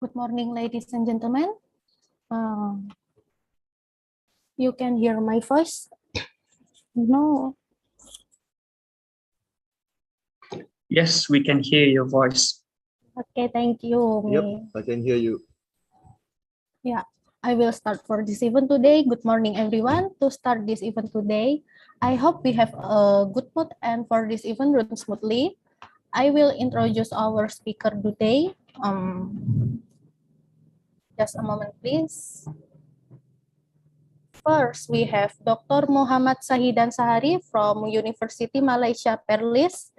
Good morning, ladies and gentlemen. You can hear my voice? No. Yes, we can hear your voice. Okay, thank you. Yep, I can hear you. Yeah, I will start for this event today. Good morning, everyone. To start this event today, I hope we have a good mood and for this event run smoothly. I will introduce our speaker today. Just a moment, please. First, we have Dr. Muhammad Shahidan Sahari from Universiti Malaysia Perlis.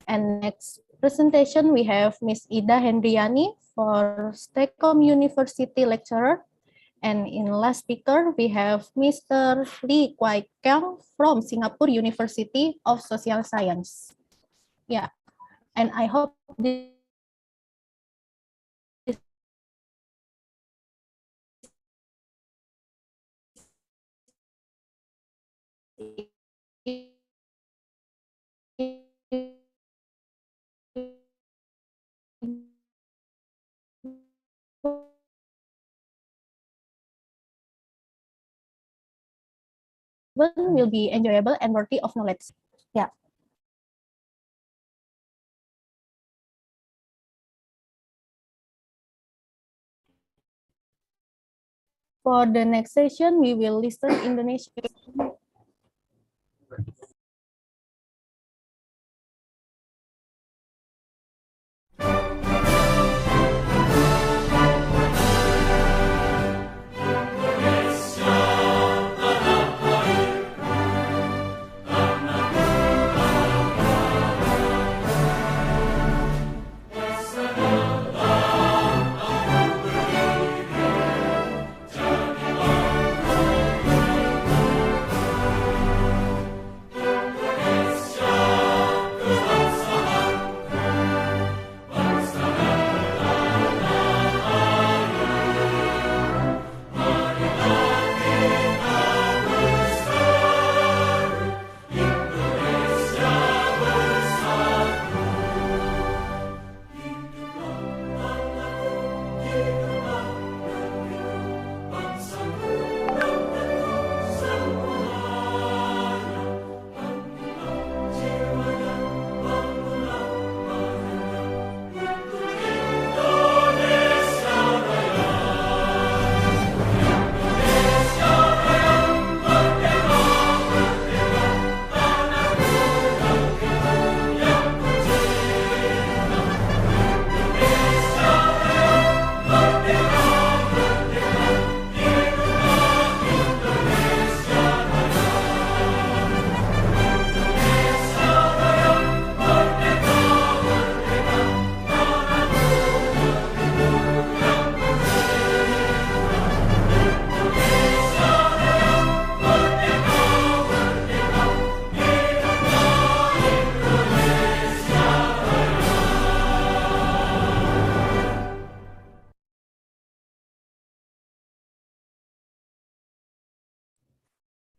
And next presentation, we have Ms. Ida Hendriani for STEKOM University lecturer. And in last speaker, we have Mr. Lee Kwai Keong from Singapore University of Social Science. Yeah, and I hope this will be enjoyable and worthy of knowledge. Yeah. For the next session, we will listen Indonesia.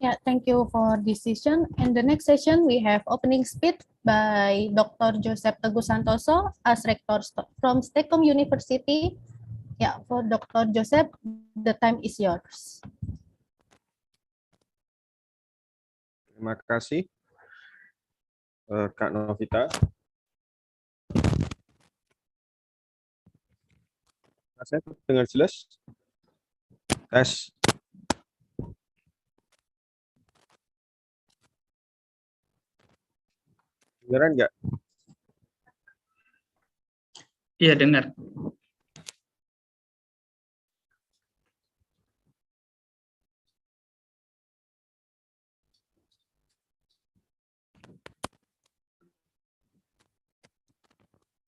Yeah, thank you for this session. And the next session, we have opening speech by Dr. Joseph Teguh Santoso as Rector from STEKOM University. Yeah, for Dr. Joseph, the time is yours. Terima kasih, Kak Novita. Saya dengar jelas? Tes. Dengeran nggak? Iya, dengar.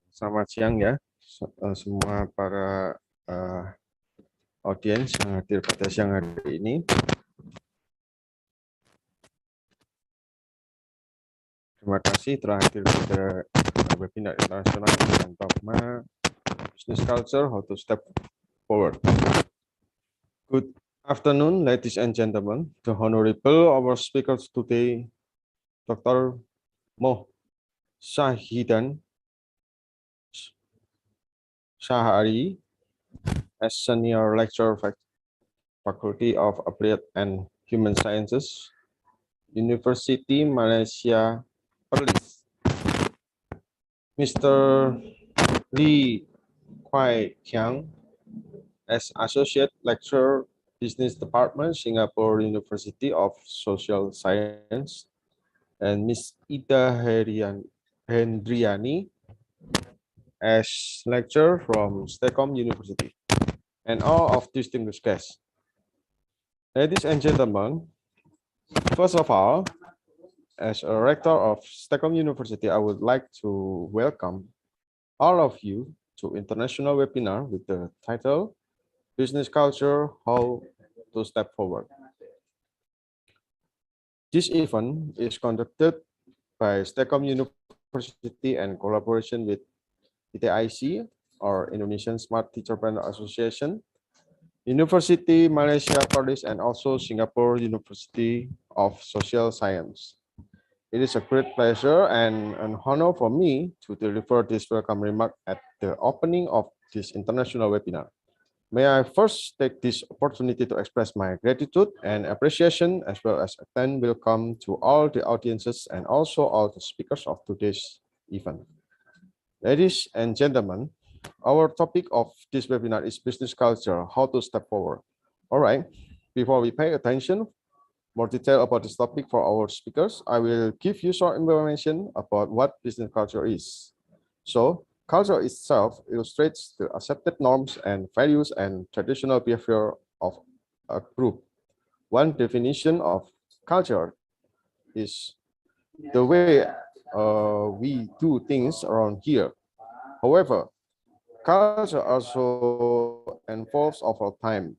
Selamat siang ya, semua para audiens yang hadir pada siang hari ini. Terima kasih telah hadir pada webinar internasional dengan tema Business Culture, How to Step Forward. Good afternoon, ladies and gentlemen. The honorable our speakers today, Dr. Mohd Shahidan Sahari, as Senior Lecturer, Faculty of Applied and Human Sciences, Universiti Malaysia, Perlis. Mr. Lee Kwai Kiang, as Associate Lecturer, Business Department, Singapore University of Social Science, and Ms. Ida Hendriani, as lecturer from STEKOM University, and all of distinguished guests. Ladies and gentlemen, first of all, as a rector of STEKOM University, I would like to welcome all of you to international webinar with the title Business Culture, How to Step Forward. This event is conducted by STEKOM University and collaboration with PTIC, or Indonesian Smart Teacherpreneur Association, Universiti Malaysia, Perlis, and also Singapore University of Social Science. It is a great pleasure and an honor for me to deliver this welcome remark at the opening of this international webinar. May I first take this opportunity to express my gratitude and appreciation, as well as extend welcome to all the audiences and also all the speakers of today's event. Ladies and gentlemen, our topic of this webinar is business culture, how to step forward. All right, before we pay attention more detail about this topic for our speakers, I will give you short information about what business culture is. So, culture itself illustrates the accepted norms and values and traditional behavior of a group. One definition of culture is the way we do things around here. However, culture also evolves over time.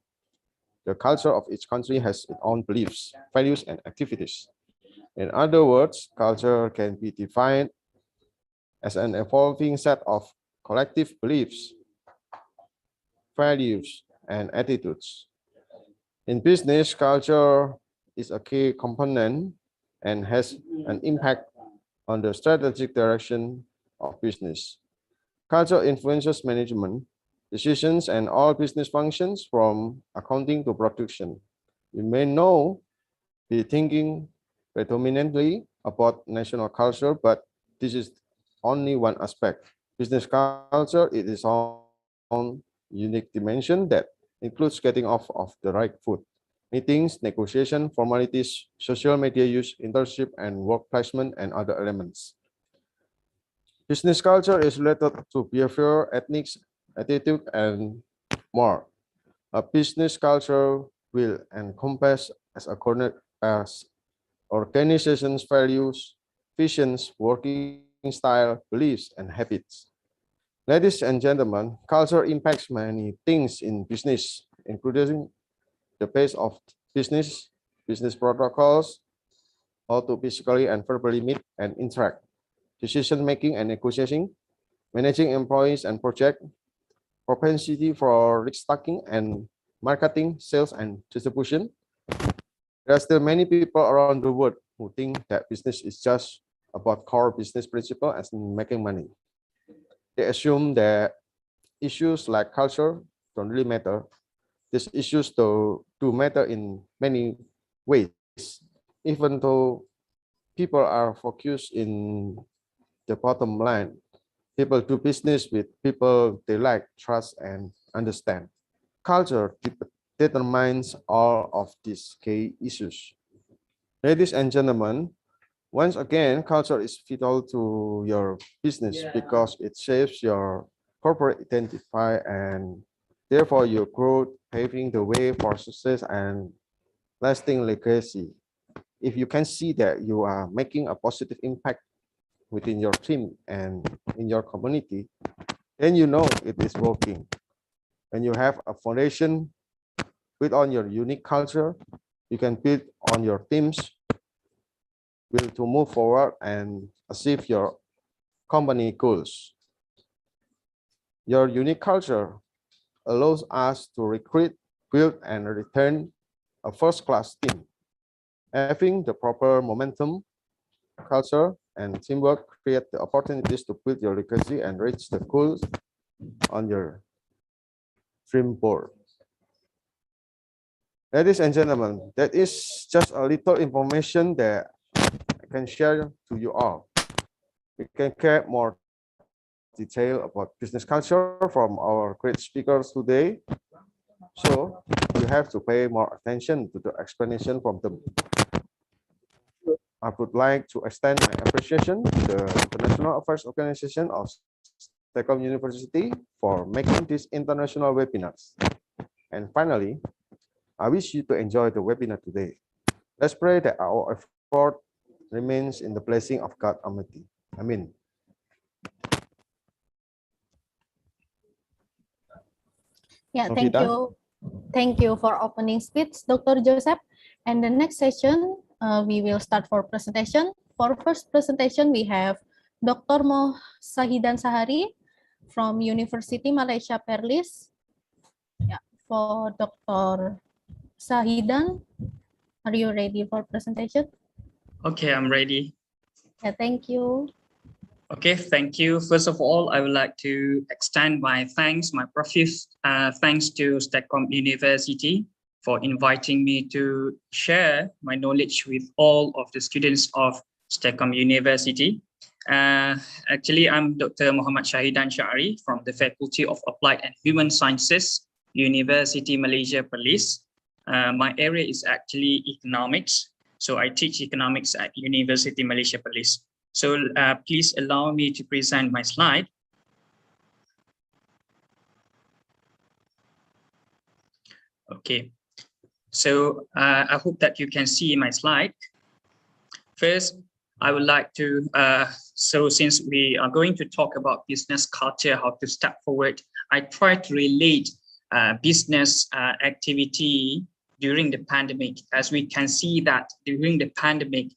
The culture of each country has its own beliefs, values, and activities. In other words, culture can be defined as an evolving set of collective beliefs, values, and attitudes. In business, culture is a key component and has an impact on the strategic direction of business. Culture influences management, decisions, and all business functions from accounting to production. You may now be thinking predominantly about national culture, but this is only one aspect. Business culture is its own unique dimension that includes getting off of the right foot. Meetings, negotiation, formalities, social media use, internship, and work placement, and other elements. Business culture is related to behavior, ethics, attitude, and more. A business culture will encompass as organization's values, visions, working style, beliefs, and habits. Ladies and gentlemen, culture impacts many things in business, including the pace of business, business protocols, how to physically and verbally meet and interact, decision-making and negotiating, managing employees and project, propensity for risk-taking and marketing, sales, and distribution. There are still many people around the world who think that business is just about core business principle as in making money. They assume that issues like culture don't really matter. These issues do matter in many ways, even though people are focused in the bottom line. People do business with people they like, trust, and understand. Culture determines all of these key issues. Ladies and gentlemen, once again, culture is vital to your business because it shapes your corporate identity and therefore your growth, paving the way for success and lasting legacy. If you can see that you are making a positive impact within your team and in your community, then you know it is working. When you have a foundation built on your unique culture, you can build on your teams will to move forward and achieve your company goals. Your unique culture allows us to recruit, build, and retain a first-class team. Having the proper momentum, culture, and teamwork create the opportunities to build your legacy and reach the goals on your Film Board. Ladies and gentlemen, that is just a little information that I can share to you all. We can get more detail about business culture from our great speakers today. So you have to pay more attention to the explanation from them. I would like to extend my appreciation to the International Affairs Organization of STEKOM University for making these international webinars. And finally, I wish you to enjoy the webinar today. Let's pray that our effort remains in the blessing of God Almighty. Amen. Yeah, thank you. Thank you for opening speech, Dr. Joseph. And the next session, we will start for presentation. For first presentation, we have Dr. Shahidan from Universiti Malaysia Perlis. Yeah, for Dr. Shahidan, are you ready for presentation? Okay, I'm ready. Yeah, thank you. Okay, thank you. First of all, I would like to extend my thanks, my profuse thanks to STEKOM University for inviting me to share my knowledge with all of the students of STEKOM University. Actually, I'm Dr. Muhammad Shahidan from the Faculty of Applied and Human Sciences, Universiti Malaysia Perlis. My area is actually economics. So I teach economics at Universiti Malaysia Perlis. So please allow me to present my slide. Okay, so I hope that you can see my slide. First, I would like to, so since we are going to talk about business culture, how to step forward, I try to relate business activity during the pandemic. As we can see that during the pandemic,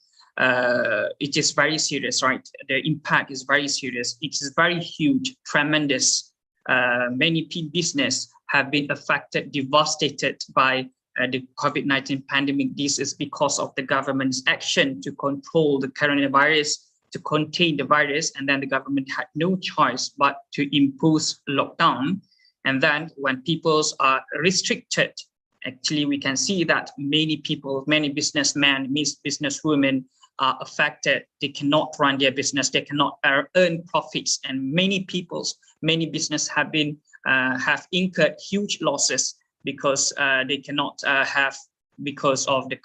it is very serious, right? The impact is very serious. It is very huge, tremendous. Many business have been affected, devastated by the COVID-19 pandemic. This is because of the government's action to control the coronavirus, to contain the virus, and then the government had no choice but to impose lockdown. And then when people are restricted, actually we can see that many people, many businessmen, businesswomen are affected. They cannot run their business, they cannot earn profits, and many business have been have incurred huge losses because they cannot have because of the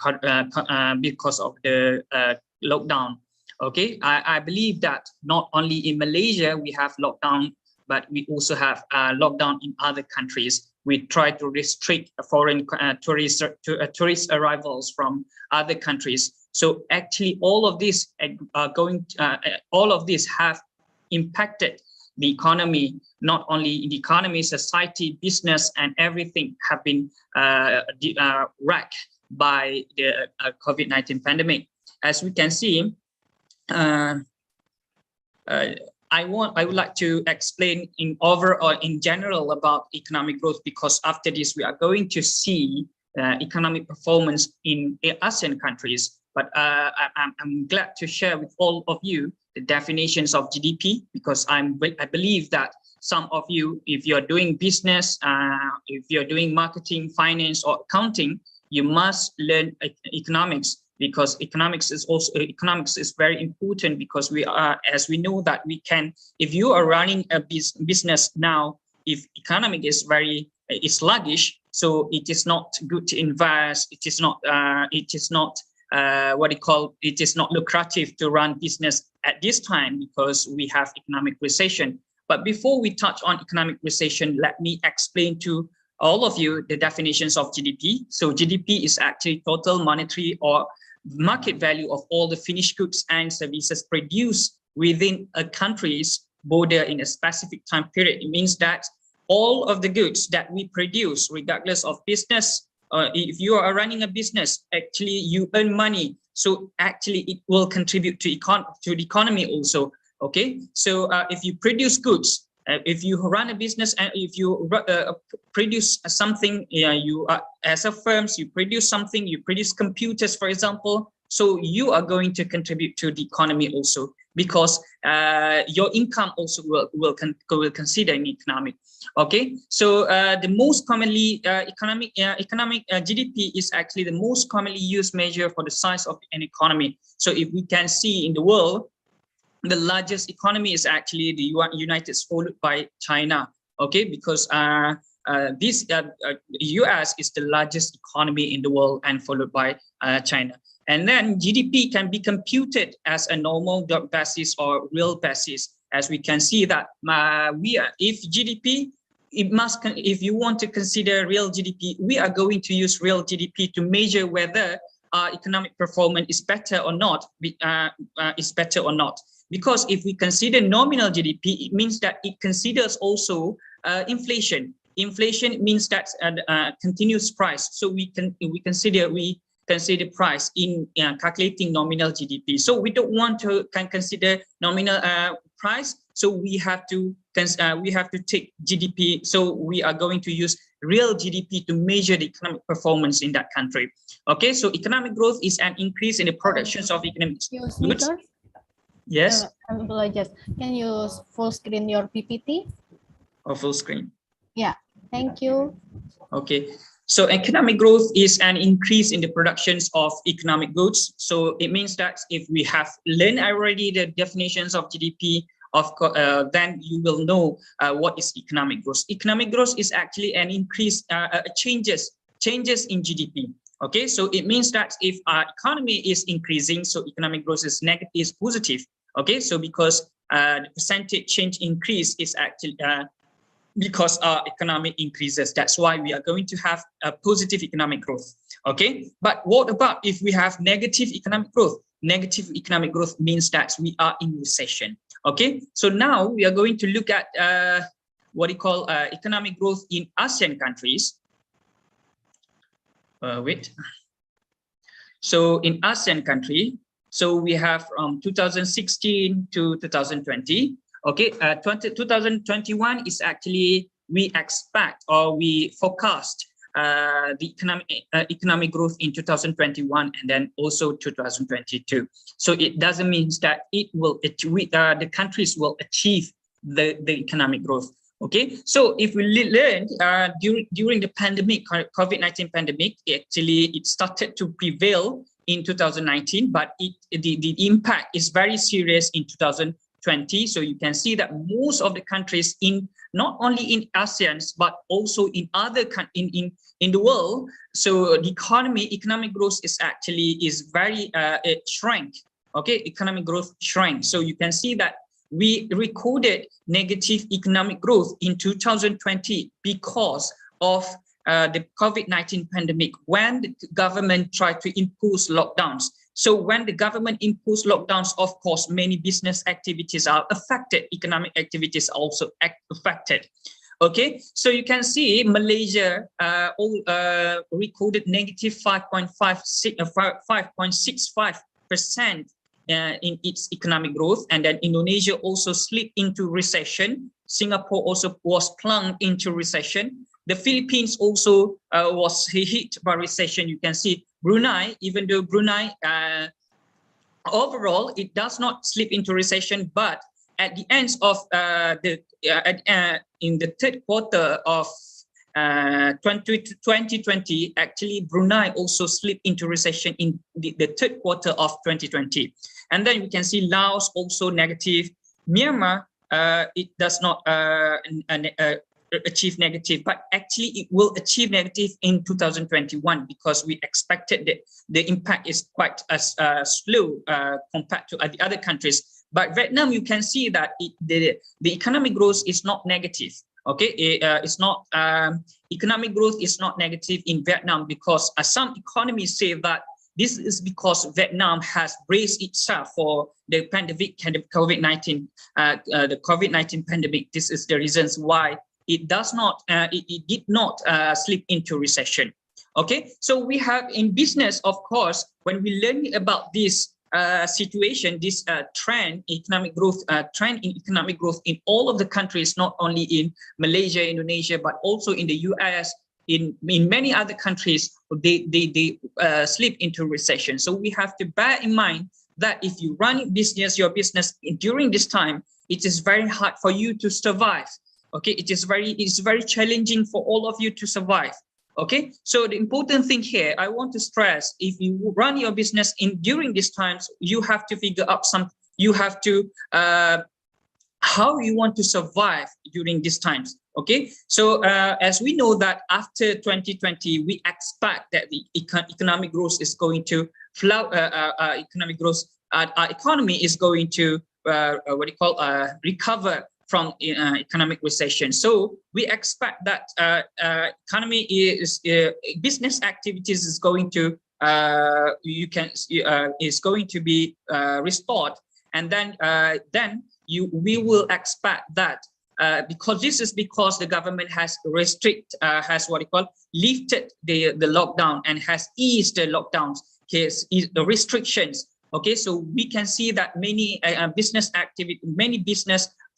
lockdown. Okay, I believe that not only in Malaysia we have lockdown, but we also have lockdown in other countries. We try to restrict foreign tourist arrivals from other countries. So actually, all of this all of this have impacted the economy. Not only in the economy, society, business, and everything have been wrecked by the COVID-19 pandemic. As we can see, I would like to explain in general about economic growth, because after this we are going to see economic performance in ASEAN countries. But I'm glad to share with all of you the definitions of GDP, because I believe that some of you, if you're doing business, if you're doing marketing, finance, or accounting, you must learn economics, because economics is very important, because we are, as we know that we can, if you are running a business now, if economic is sluggish, so it is not good to invest. It is not it is not lucrative to run business at this time, because we have economic recession. But before we touch on economic recession, let me explain to all of you the definitions of GDP. So GDP is actually total monetary or market value of all the finished goods and services produced within a country's border in a specific time period. It means that all of the goods that we produce, regardless of business, if you are running a business, actually you earn money. So actually it will contribute to the economy also. Okay, so if you produce goods, if you run a business, and if you produce something, you as a firms, you produce something, you produce computers, for example, so you are going to contribute to the economy also. because your income also will consider in economic. Okay, so the most commonly economic GDP is actually the most commonly used measure for the size of an economy. So if we can see in the world, the largest economy is actually the United States, followed by China. Okay, because US is the largest economy in the world and followed by China. And then GDP can be computed as a normal basis or real basis. As we can see that if GDP, if you want to consider real GDP, we are going to use real GDP to measure whether our economic performance is better or not. Because if we consider nominal GDP, it means that it considers also inflation. Inflation means that continuous price. So we consider price in calculating nominal GDP. So we don't want to consider nominal price. So we have to take GDP. So we are going to use real GDP to measure the economic performance in that country. Okay, so economic growth is an increase in the productions of economic goods. Yes. I apologize. Can you full screen your PPT? Or full screen? Yeah, thank you. Okay, so economic growth is an increase in the productions of economic goods. So it means that if we have learned already the definitions of GDP, then you will know what is economic growth. Economic growth is actually an increase, changes in GDP. Okay, so it means that if our economy is increasing, so economic growth is negative, is positive. Okay, so because the percentage change increase is actually because our economy increases. That's why we are going to have a positive economic growth. Okay, but what about if we have negative economic growth? Negative economic growth means that we are in recession. Okay, so now we are going to look at what we call economic growth in ASEAN countries. So in ASEAN country, so we have from 2016 to 2020. Okay, 2021 is actually we expect or we forecast the economic growth in 2021 and then also 2022. So it doesn't mean that it will the countries will achieve the economic growth. Okay, so if we learned during the pandemic, COVID-19 pandemic, it started to prevail in 2019, but the impact is very serious in 2020. So you can see that most of the countries in not only in ASEAN but also in other in the world, so the economic growth is very shrank. Okay, economic growth shrank. So you can see that we recorded negative economic growth in 2020 because of the COVID-19 pandemic, when the government tried to impose lockdowns. So when the government imposed lockdowns, of course, many business activities are affected. Economic activities are also affected. Okay, so you can see Malaysia recorded negative 5.65% in its economic growth, and then Indonesia also slipped into recession. Singapore also was plunged into recession. The Philippines also was hit by recession. You can see Brunei, even though Brunei overall it does not slip into recession, but at the end of in the third quarter of 2020, actually Brunei also slipped into recession in the third quarter of 2020. And then we can see Laos also negative. Myanmar, it does not achieve negative, but actually it will achieve negative in 2021 because we expected that the impact is quite slow compared to the other countries. But Vietnam, you can see that the economic growth is not negative. Okay, it's not economic growth is not negative in Vietnam because some economists say that this is because Vietnam has braced itself for the pandemic and the COVID-19 pandemic. This is the reasons why it does not it did not slip into recession. Okay, so we have in business, of course, when we learn about this situation, this trend in economic growth in all of the countries, not only in Malaysia, Indonesia, but also in the US, in many other countries, they slip into recession. So we have to bear in mind that if you run your business during this time, it is very hard for you to survive. Okay, it's very challenging for all of you to survive. Okay, so the important thing here, I want to stress, if you run your business during these times, you have to figure out how you want to survive during these times. Okay, so as we know that after 2020, we expect that the economic growth is going to our economy is going to recover from economic recession. So we expect that economy business activities is going to be restored, and then we will expect that because the government has lifted the lockdown and has eased the lockdowns, the restrictions. Okay, so we can see that many business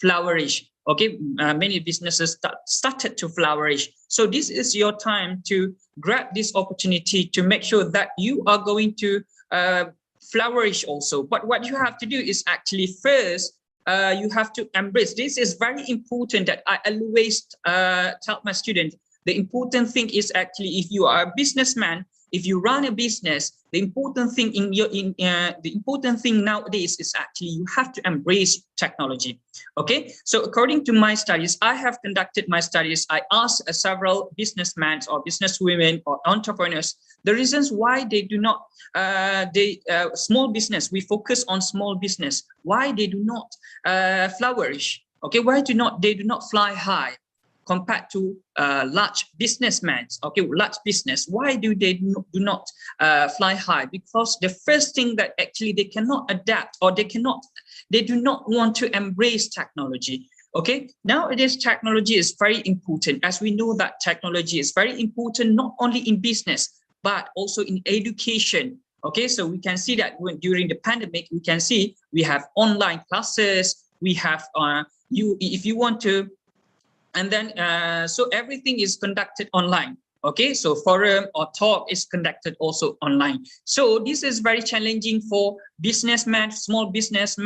flourish. Okay, many businesses started to flourish. So this is your time to grab this opportunity to make sure that you are going to flourish also. But what you have to do is actually first, you have to embrace. This is very important that I always tell my students. The important thing is actually, if you are a businessman, if you run a business, the important thing nowadays is actually you have to embrace technology. Okay, so according to my studies, I have conducted my studies. I asked several businessmen or businesswomen or entrepreneurs the reasons why they do not small business. We focus on small business. Why they do not flourish? Okay, why they do not fly high compared to large businessmen? Okay, large business. Why do they do not fly high? Because the first thing that actually they cannot adapt, or they do not want to embrace technology. Okay, nowadays technology is very important. As we know that technology is very important not only in business but also in education. Okay, so we can see that during the pandemic, we can see we have online classes. We have if you want to. And then, so everything is conducted online. Okay, so forum or talk is conducted also online. So this is very challenging for businessmen, small business,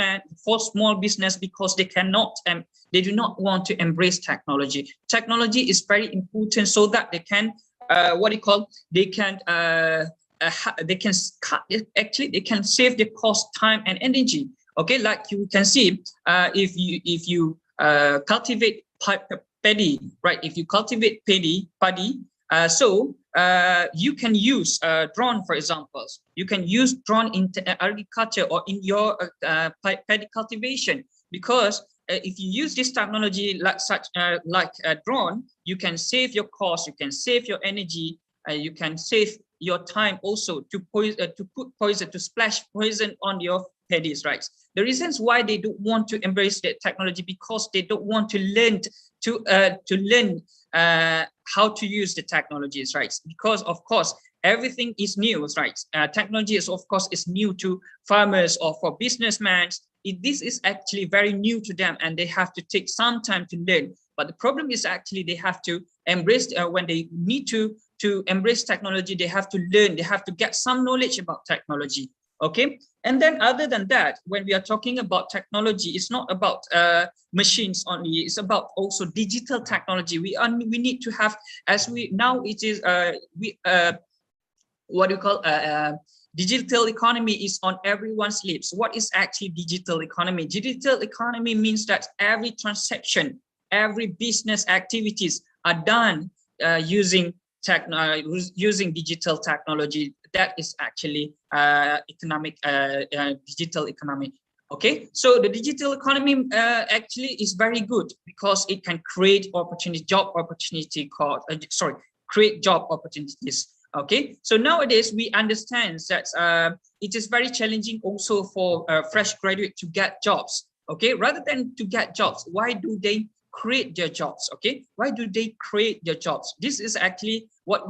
because they cannot and they do not want to embrace technology. Technology is very important so that they can, they can save the cost, time, and energy. Okay, like you can see, if you cultivate paddy, right? If you cultivate paddy, so you can use drone, for example. You can use drone in agriculture or in your paddy cultivation, because if you use this technology like a drone, you can save your cost, you can save your energy, you can save your time also to splash poison on your paddies, right? The reasons why they don't want to embrace the technology, because they don't want to learn how to use the technologies, right? Because of course everything is new, right? Technology is new to farmers or for businessmen. This is actually very new to them, and they have to take some time to learn. But the problem is actually they have to embrace when they need to embrace technology. They have to learn. They have to get some knowledge about technology. Okay, and then other than that, when we are talking about technology, it's not about machines only. It's about also digital technology. We need to have, as we now it is digital economy is on everyone's lips. What is actually digital economy? Digital economy means that every transaction, every business activities are done using digital technology. That is actually digital economy. Okay, so the digital economy actually is very good because it can create create job opportunities. Okay, so nowadays we understand that it is very challenging also for fresh graduate to get jobs. Okay, rather than to get jobs, why do they create their jobs? Okay, why do they create their jobs? This is actually what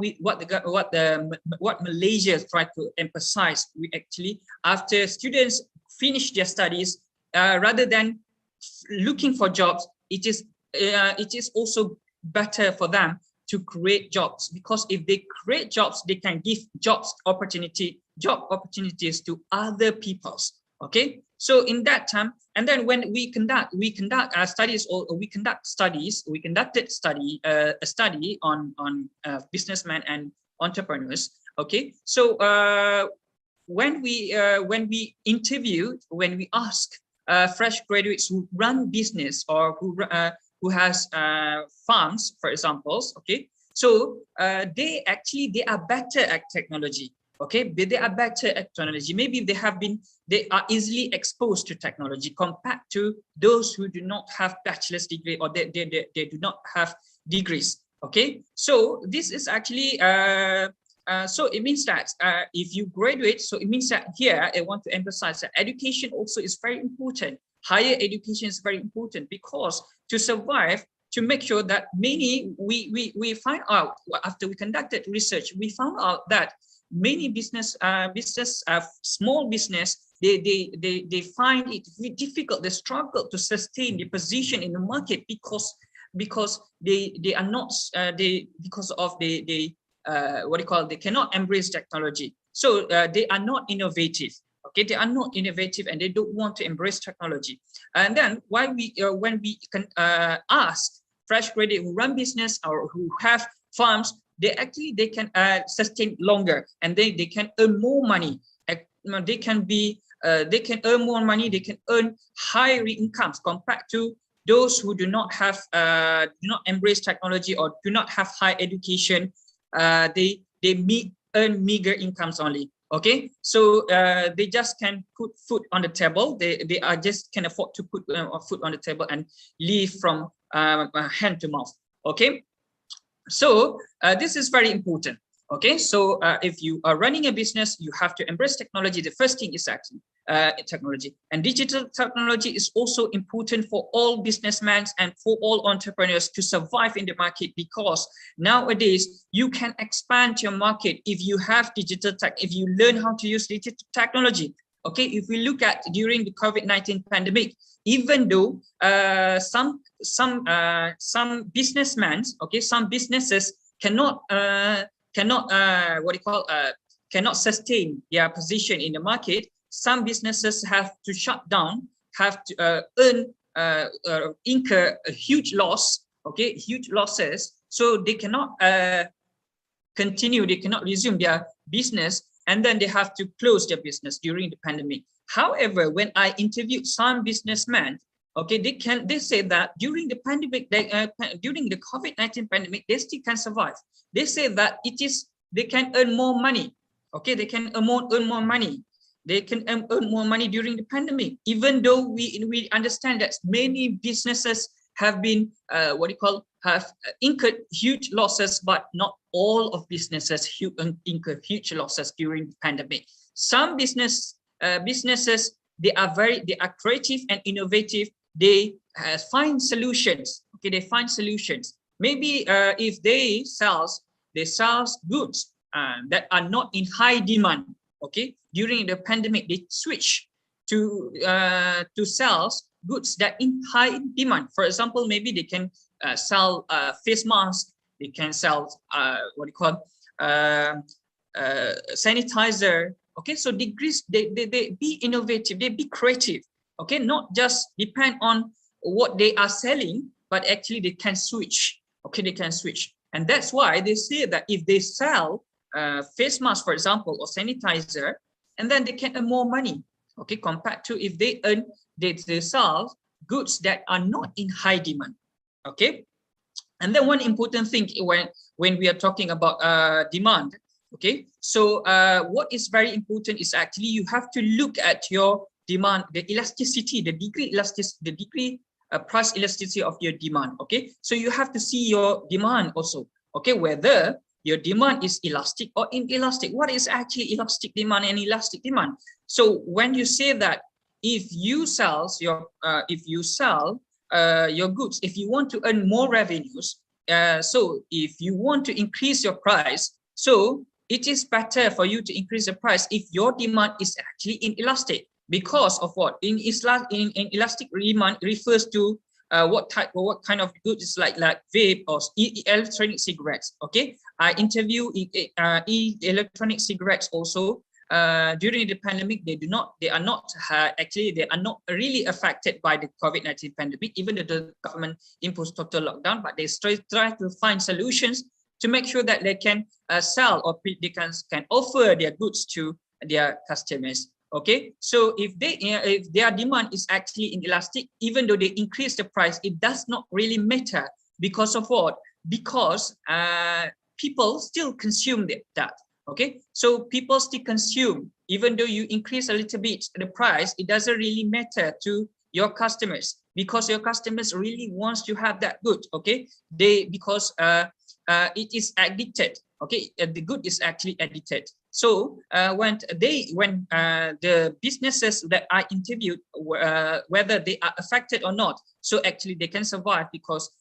Malaysia try to emphasize. We actually, after students finish their studies, rather than looking for jobs, it is also better for them to create jobs, because if they create jobs, they can give job opportunities to other peoples. Okay, so in that time, and then when we conducted study a study on businessmen and entrepreneurs. Okay, so when we ask fresh graduates who run business or who has farms, for example, okay, so they are better at technology. Okay, they are better at technology. Maybe they are easily exposed to technology compared to those who do not have bachelor's degree, or they do not have degrees. Okay, so this is actually so it means that if you graduate, so it means that here I want to emphasize that education also is very important. Higher education is very important, because to survive, to make sure that we find out, after we conducted research, we found out that many small business, they find it difficult, they struggle to sustain the position in the market because they are not because of they cannot embrace technology. So they are not innovative. Okay, they are not innovative and they don't want to embrace technology. And then when we can ask fresh graduates who run business or who have farms, they can sustain longer, and they can earn more money. They can earn more money. They can earn higher incomes compared to those who do not embrace technology or do not have high education. They earn meager incomes only. Okay, so they just can put food on the table. They just can afford to put food on the table and live from hand to mouth. Okay. So this is very important. Okay, so if you are running a business, you have to embrace technology. The first thing is actually technology, and digital technology is also important for all businessmen and for all entrepreneurs to survive in the market, because nowadays you can expand your market if you have digital tech, if you learn how to use digital technology. Okay, if we look at during the COVID-19 pandemic, even though some businessmen, okay, some businesses cannot sustain their position in the market, some businesses have to shut down, have to incur a huge loss, okay, huge losses, so they cannot continue, they cannot resume their business, and then they have to close their business during the pandemic. However, when I interviewed some businessmen, okay, they say that during the pandemic, during the COVID-19 pandemic, they still can survive. They say that they can earn more money. Okay, they can earn more money. They can earn more money during the pandemic, even though we understand that many businesses have been have incurred huge losses, but not all of businesses incur huge losses during the pandemic. Some businesses they are creative and innovative. They find solutions. Okay, they find solutions. Maybe if they sell goods that are not in high demand. Okay, during the pandemic, they switch to sell goods that in high demand. For example, maybe they can sell face masks. They can sell sanitizer. Okay, so they be innovative. They be creative. Okay, not just depend on what they are selling, but actually they can switch. Okay, they can switch, and that's why they say that if they sell face mask, for example, or sanitizer, and then they can earn more money. Okay, compared to if they sell goods that are not in high demand. Okay, and then one important thing when we are talking about demand. Okay, so what is very important is actually you have to look at your demand, the elasticity, the degree price elasticity of your demand. Okay, so you have to see your demand also. Okay, whether your demand is elastic or inelastic. What is actually elastic demand and elastic demand? So when you say that if you sell your goods, if you want to earn more revenues, so if you want to increase your price, so it is better for you to increase the price if your demand is actually inelastic. Because of what? Inelastic demand refers to what kind of goods, like vape or electronic cigarettes. Okay, I interview electronic cigarettes also. during the pandemic, they are not really affected by the COVID-19 pandemic, even though the government imposed total lockdown, but they try to find solutions to make sure that they can sell, or they can offer their goods to their customers. Okay, so if their demand is actually inelastic, even though they increase the price, it does not really matter. Because of what? Because people still consume that. Okay, so people still consume, even though you increase a little bit the price, it doesn't really matter to your customers, because your customers really wants to have that good. Okay, because it is addicted. Okay, the good is actually addicted. So when the businesses that I interviewed, whether they are affected or not, so actually they can survive, because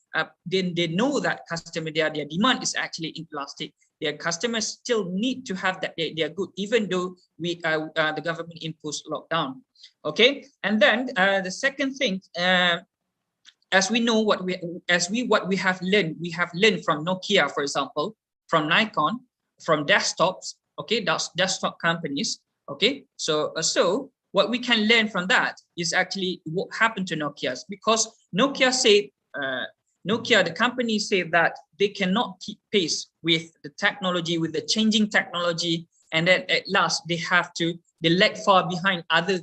then they know that their demand is actually inelastic. Their customers still need to have that their good, even though the government imposed lockdown. Okay, and then the second thing, as we know what we have learned from Nokia, for example, from Nikon, from desktops. Okay, desktop companies. Okay, so what we can learn from that is actually what happened to Nokia, because Nokia said, the company said that they cannot keep pace with the technology, with the changing technology, and then at last they lag far behind other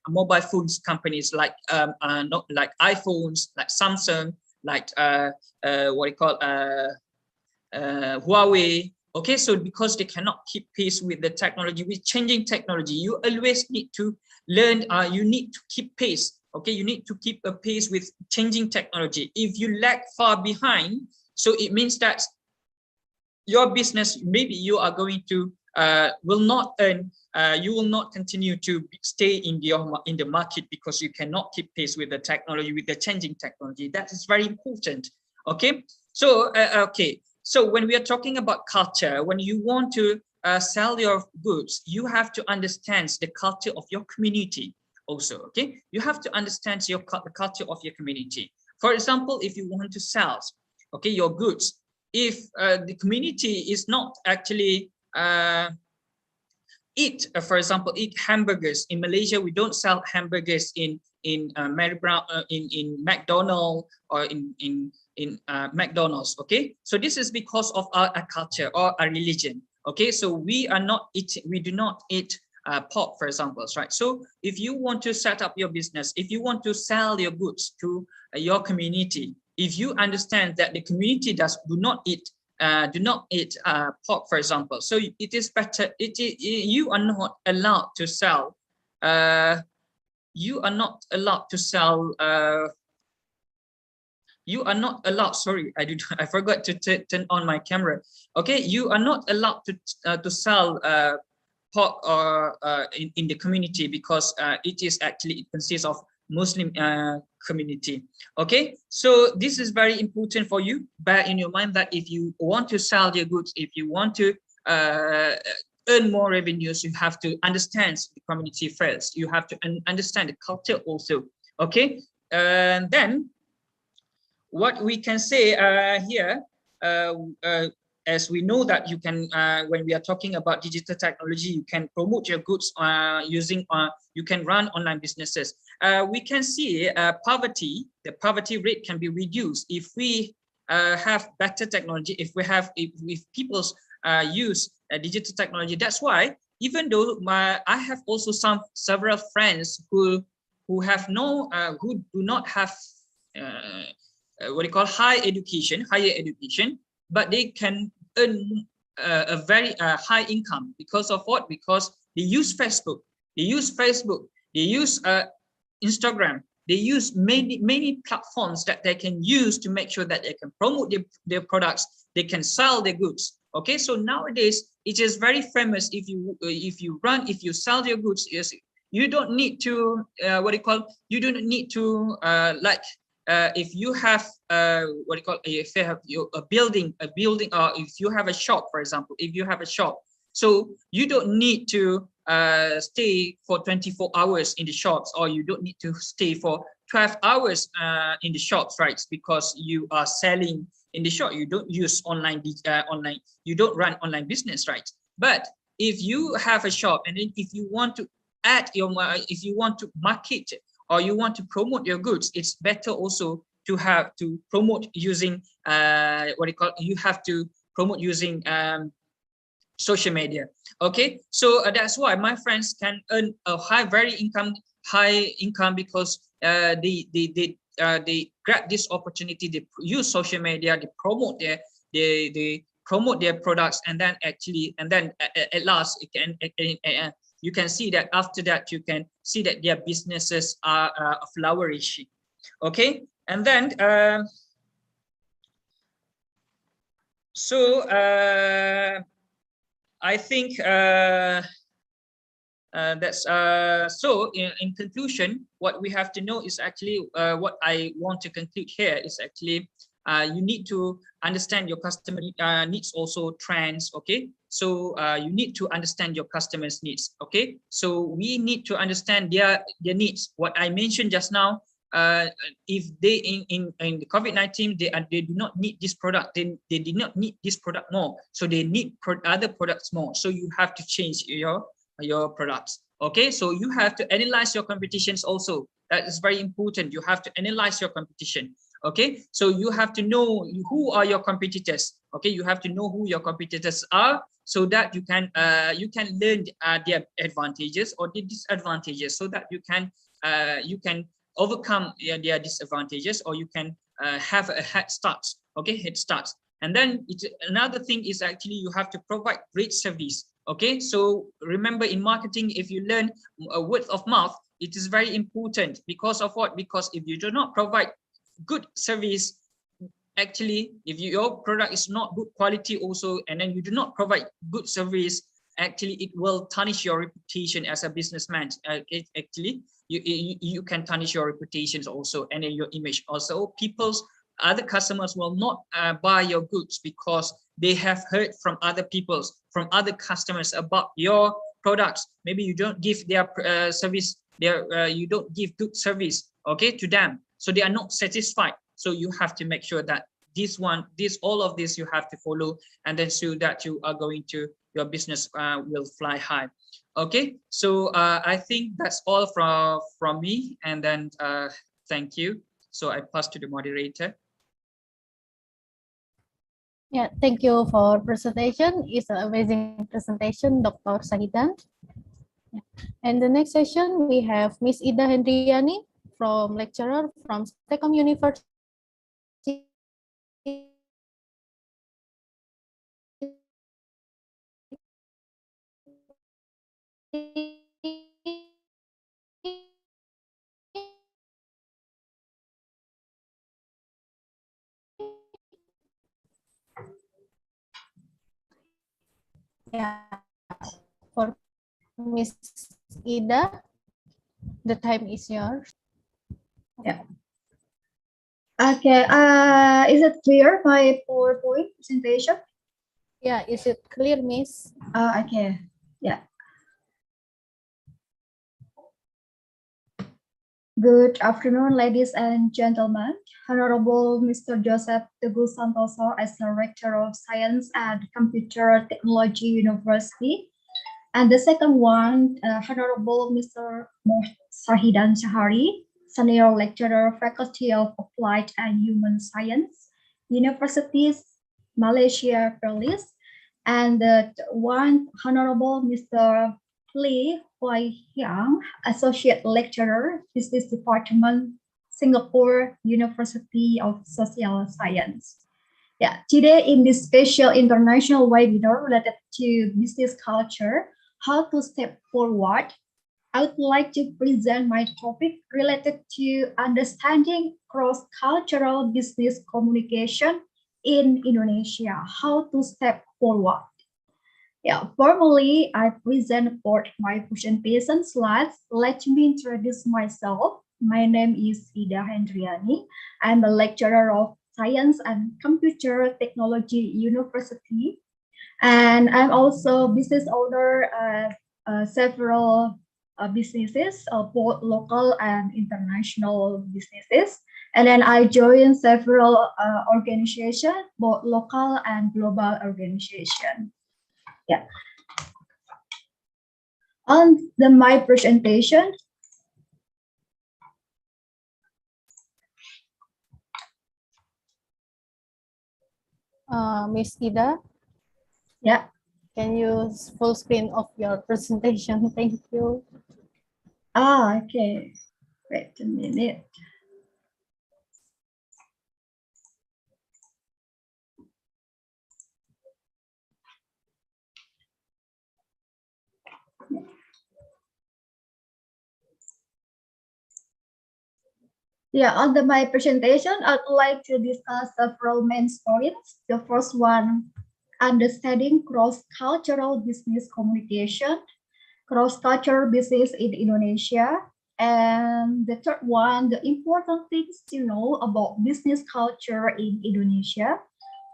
mobile phones companies like iPhones, like Samsung, like Huawei. Okay, so because they cannot keep pace with the technology, with changing technology, you always need to learn, you need to keep pace. Okay, you need to keep a pace with changing technology. If you lag far behind, so it means that your business, maybe you are going to will not earn, you will not continue to stay in the market, because you cannot keep pace with the technology, with the changing technology. That is very important. Okay, so so when we are talking about culture, when you want to sell your goods, you have to understand the culture of your community also. Okay, you have to understand the culture of your community. For example, if you want to sell, okay, your goods, if the community is not actually for example, eat hamburgers. In Malaysia, we don't sell hamburgers in McDonald's or in McDonald's. Okay, so this is because of our culture or our religion. Okay, so we do not eat pork, for example, right? So if you want to set up your business, if you want to sell your goods to your community, if you understand that the community do not eat pork, for example, so it is better. You are not allowed to sell. You are not allowed. Sorry, I forgot to turn on my camera. Okay, you are not allowed to sell pork or in the community, because it consists of Muslim community. Okay, so this is very important for you. Bear in your mind that if you want to sell your goods, if you want to earn more revenues, you have to understand the community first. You have to understand the culture also. Okay, and then what we can say here, as we know that you can, when we are talking about digital technology, you can promote your goods you can run online businesses. We can see poverty, the poverty rate can be reduced if we have better technology, if people use digital technology. That's why, even though I have also several friends who do not have higher education, but they can earn a very high income because of what? Because they use Facebook, they use Instagram, they use many platforms that they can use to make sure that they can promote their products, they can sell their goods. Okay, so nowadays it is very famous. If you sell your goods, you don't need to you don't need to if you have if you have a building, or if you have a shop, for example, if you have a shop, so you don't need to stay for 24 hours in the shops, or you don't need to stay for 12 hours in the shops, right? Because you are selling in the shop, you don't use online, you don't run online business, right? But if you have a shop and then if you want to add your, if you want to market or you want to promote your goods, it's better also to have to promote using you have to promote using social media. Okay, so that's why my friends can earn a high income because they grab this opportunity. They use social media, they promote their products, and then at last it can you can see that after that you can see that their businesses are flourishing. Okay, and then I think that's so in conclusion, what we have to know is actually what I want to conclude here is actually you need to understand your customer needs, also trends. Okay, so you need to understand your customers' needs. Okay, so we need to understand their needs. What I mentioned just now, if they in the COVID-19 they do not need this product, then they did not need this product more, so they need other products more. So you have to change your products. Okay, so you have to analyze your competitions also. That is very important. You have to analyze your competition. Okay, so you have to know who are your competitors. Okay, you have to know who your competitors are, so that you can learn their advantages or the disadvantages, so that you can overcome their disadvantages, or you can have a head start. Okay, head start. And then another thing is actually you have to provide great service. Okay, so remember in marketing, if you learn word of mouth, it is very important. Because of what? Because if you do not provide good service, actually, if your product is not good quality also, and then you do not provide good service, actually it will tarnish your reputation as a businessman. Actually, you can tarnish your reputations also, and then your image also. Other customers will not buy your goods because they have heard from other other customers about your products. Maybe you don't give their service, you don't give good service, okay, to them, so they are not satisfied. So you have to make sure that all of this you have to follow, and then so that you are going to, your business will fly high. Okay, so I think that's all from me, and then thank you. So I pass to the moderator. Yeah, thank you for presentation. It's an amazing presentation, Dr. Shahidan. Yeah. And the next session, we have Miss Ida Hendriani, from lecturer from STEKOM University. Yeah, for Miss Ida, the time is yours. Yeah. Okay. Is it clear my PowerPoint presentation? Yeah, is it clear, Miss? Okay. Yeah. Good afternoon, ladies and gentlemen. Honorable Mr. Joseph Teguh Santoso as the Rector of Science and Computer Technology University. And the second one, Honorable Mr. Mohd Shahidan, Senior Lecturer, Faculty of Applied and Human Science, Universitas, Malaysia, Perlis. And the one, Honorable Mr. Lee Hoai Hiang, Associate Lecturer, Business Department, Singapore University of Social Science. Yeah, today in this special international webinar related to business culture, how to step forward, I would like to present my topic related to understanding cross-cultural business communication in Indonesia, how to step forward. Yeah, formally, I present both my presentation slides. Let me introduce myself. My name is Ida Hendriani. I'm a lecturer of Science and Computer Technology University. And I'm also business owner at several businesses, both local and international businesses. And then I joined several organizations, both local and global organizations. Yeah. On my presentation, Miss Ida, yeah. can you full screen of your presentation? Thank you. Okay. Wait a minute. Yeah, on my presentation, I'd like to discuss several main points. The first one, understanding cross-cultural business communication, cross-cultural business in Indonesia. And the third one, the important things to know about business culture in Indonesia.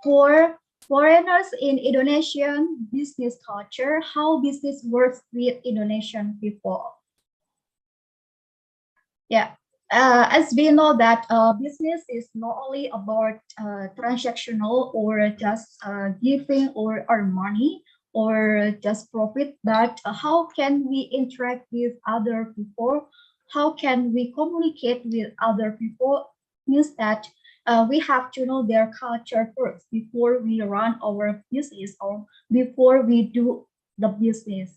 For foreigners in Indonesian business culture, how business works with Indonesian people. Yeah, as we know that business is not only about transactional or just giving or earn money or just profit, but how can we interact with other people? How can we communicate with other people? Means that we have to know their culture first before we run our business or before we do the business.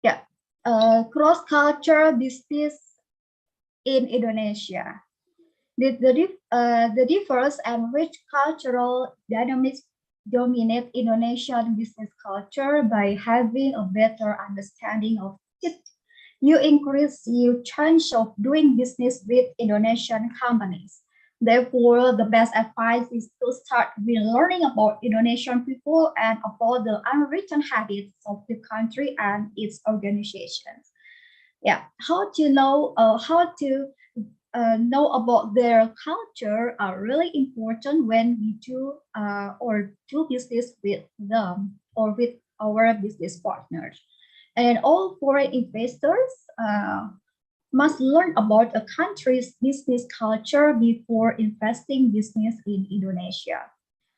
Yeah, cross-cultural business in Indonesia. The diverse and rich cultural dynamics dominate Indonesian business culture. By having a better understanding of it, you increase your chance of doing business with Indonesian companies. Therefore, the best advice is to start with learning about Indonesian people and about the unwritten habits of the country and its organizations. Yeah, how to know know about their culture are really important when we do or do business with them or with our business partners. And all foreign investors must learn about a country's business culture before investing business in Indonesia.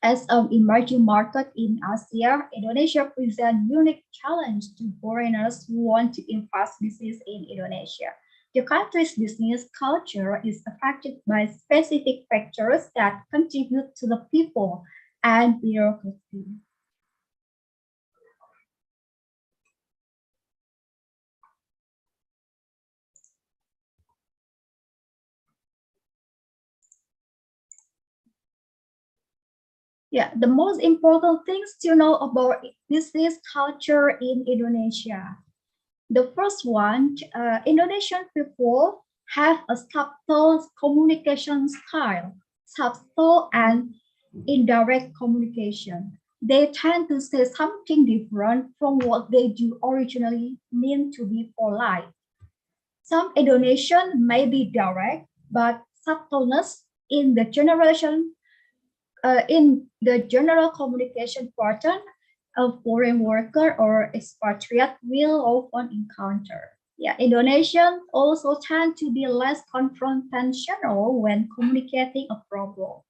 As an emerging market in Asia, Indonesia presents unique challenge to foreigners who want to invest business in Indonesia. The country's business culture is affected by specific factors that contribute to the people and bureaucracy. Yeah, the most important things to know about business culture in Indonesia. The first one, Indonesian people have a subtle communication style, subtle and indirect communication. They tend to say something different from what they do originally mean to be polite. Some Indonesian may be direct, but subtleness in the general communication pattern a foreign worker or expatriate will often encounter. Yeah, Indonesians also tend to be less confrontational when communicating a problem.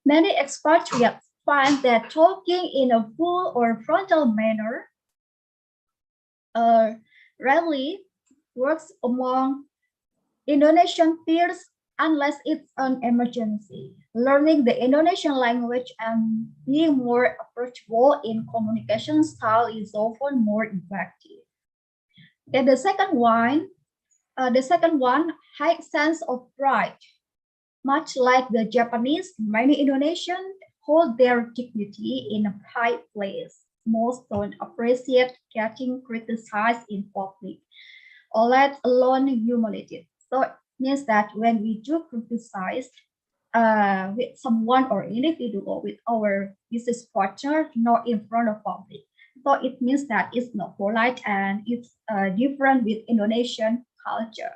Many expatriates find that talking in a full or frontal manner rarely works among Indonesian peers unless it's an emergency. Learning the Indonesian language and being more approachable in communication style is often more effective. And the second one, high sense of pride. Much like the Japanese, many Indonesians hold their dignity in a high place. Most don't appreciate getting criticized in public, or let alone humiliated. So it means that when we do criticize with someone or individual with our business partner, not in front of public. So it means that it's not polite and it's different with Indonesian culture.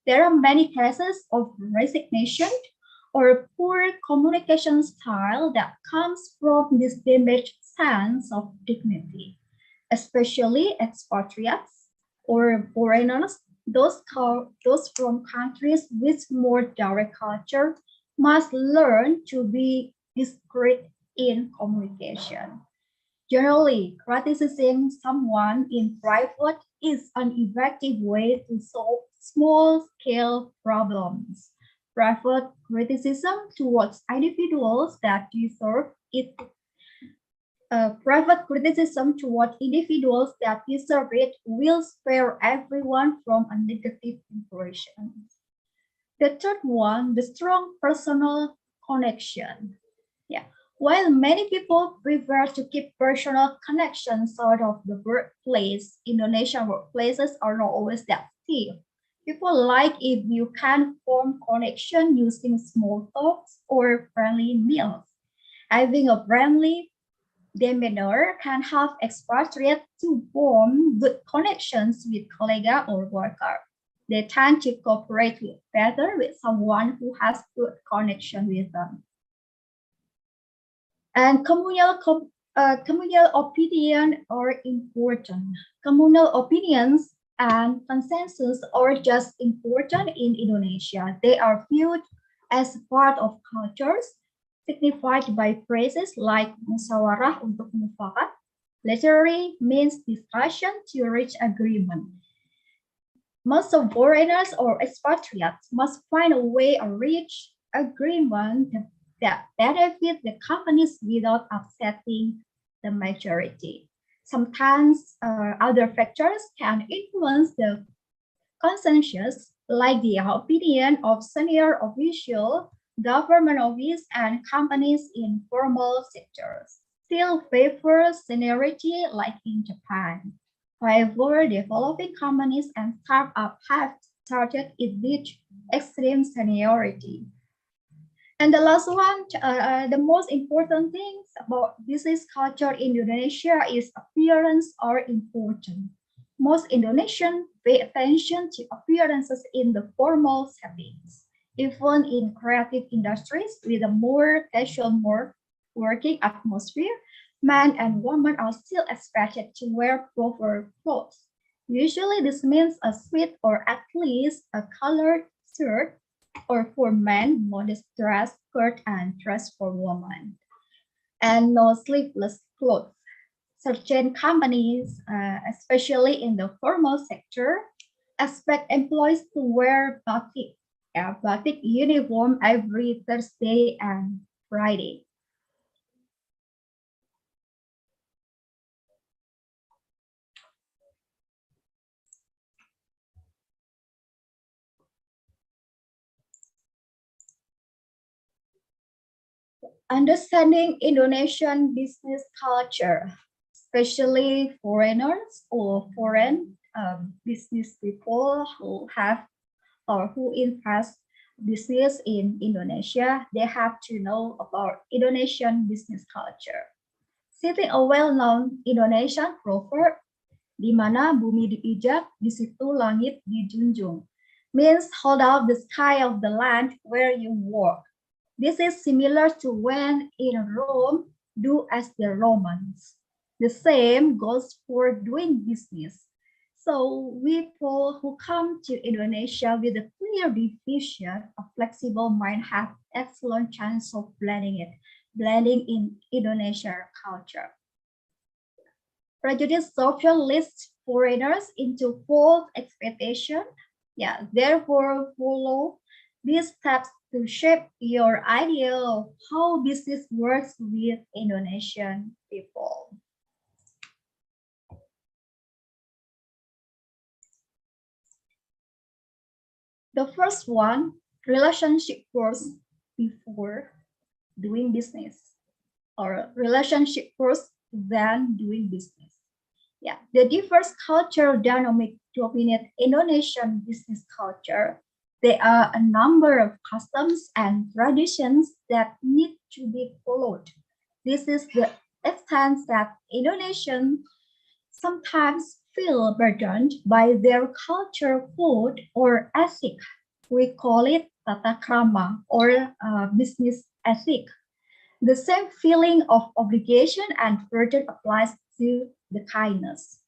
There are many cases of resignation or poor communication style that comes from this damaged sense of dignity. especially expatriates or foreigners, those from countries with more direct culture must learn to be discreet in communication. Generally, criticizing someone in private is an effective way to solve small-scale problems. Private criticism towards individuals that deserve it. Private criticism toward individuals that deserve it will spare everyone from a negative impression. The third one, the strong personal connection. Yeah. While many people prefer to keep personal connections out of the workplace, Indonesian workplaces are not always that stiff. People like if you can form connection using small talks or friendly meals. Having a friendly demeanor can help expatriates to form good connections with colleagues or workers. They tend to cooperate better with someone who has good connection with them. And communal opinions are important. Communal opinions and consensus are just important in Indonesia. They are viewed as part of cultures, signified by phrases like musyawarah untuk mufakat. Literally means discussion to reach agreement. Most of foreigners or expatriates must find a way to reach agreement that benefit the companies without upsetting the majority. Sometimes other factors can influence the consensus, like the opinion of senior officials, government office, and companies in formal sectors. Still favor seniority like in Japan. However, developing companies and startups have started to reach extreme seniority. And the last one, the most important things about business culture in Indonesia is appearance are important. Most Indonesians pay attention to appearances in the formal settings. Even in creative industries with a more casual, more working atmosphere, men and women are still expected to wear proper clothes. Usually this means a suit or at least a colored shirt, or for men, modest dress, skirt, and dress for women. And no sleeveless clothes. Certain companies, especially in the formal sector, expect employees to wear batik uniform every Thursday and Friday. Understanding Indonesian business culture, especially foreigners or foreign business people who have or who invest business in Indonesia, they have to know about Indonesian business culture. Citing a well-known Indonesian proverb, di mana bumi dipijak, di situ langit dijunjung, means hold out the sky of the land where you work. This is similar to when in Rome, do as the Romans. The same goes for doing business. So people who come to Indonesia with a clear vision, a flexible mind have excellent chance of blending in Indonesian culture. Prejudice often leads foreigners into false expectation. Therefore follow these steps to shape your idea of how business works with Indonesian people. The first one, relationship first before doing business, or relationship first then doing business. The diverse cultural dynamic dominate Indonesian business culture. There are a number of customs and traditions that need to be followed. This is the extent that Indonesians sometimes feel burdened by their culture code or ethic. We call it tata krama or business ethic. The same feeling of obligation and burden applies to the kindness.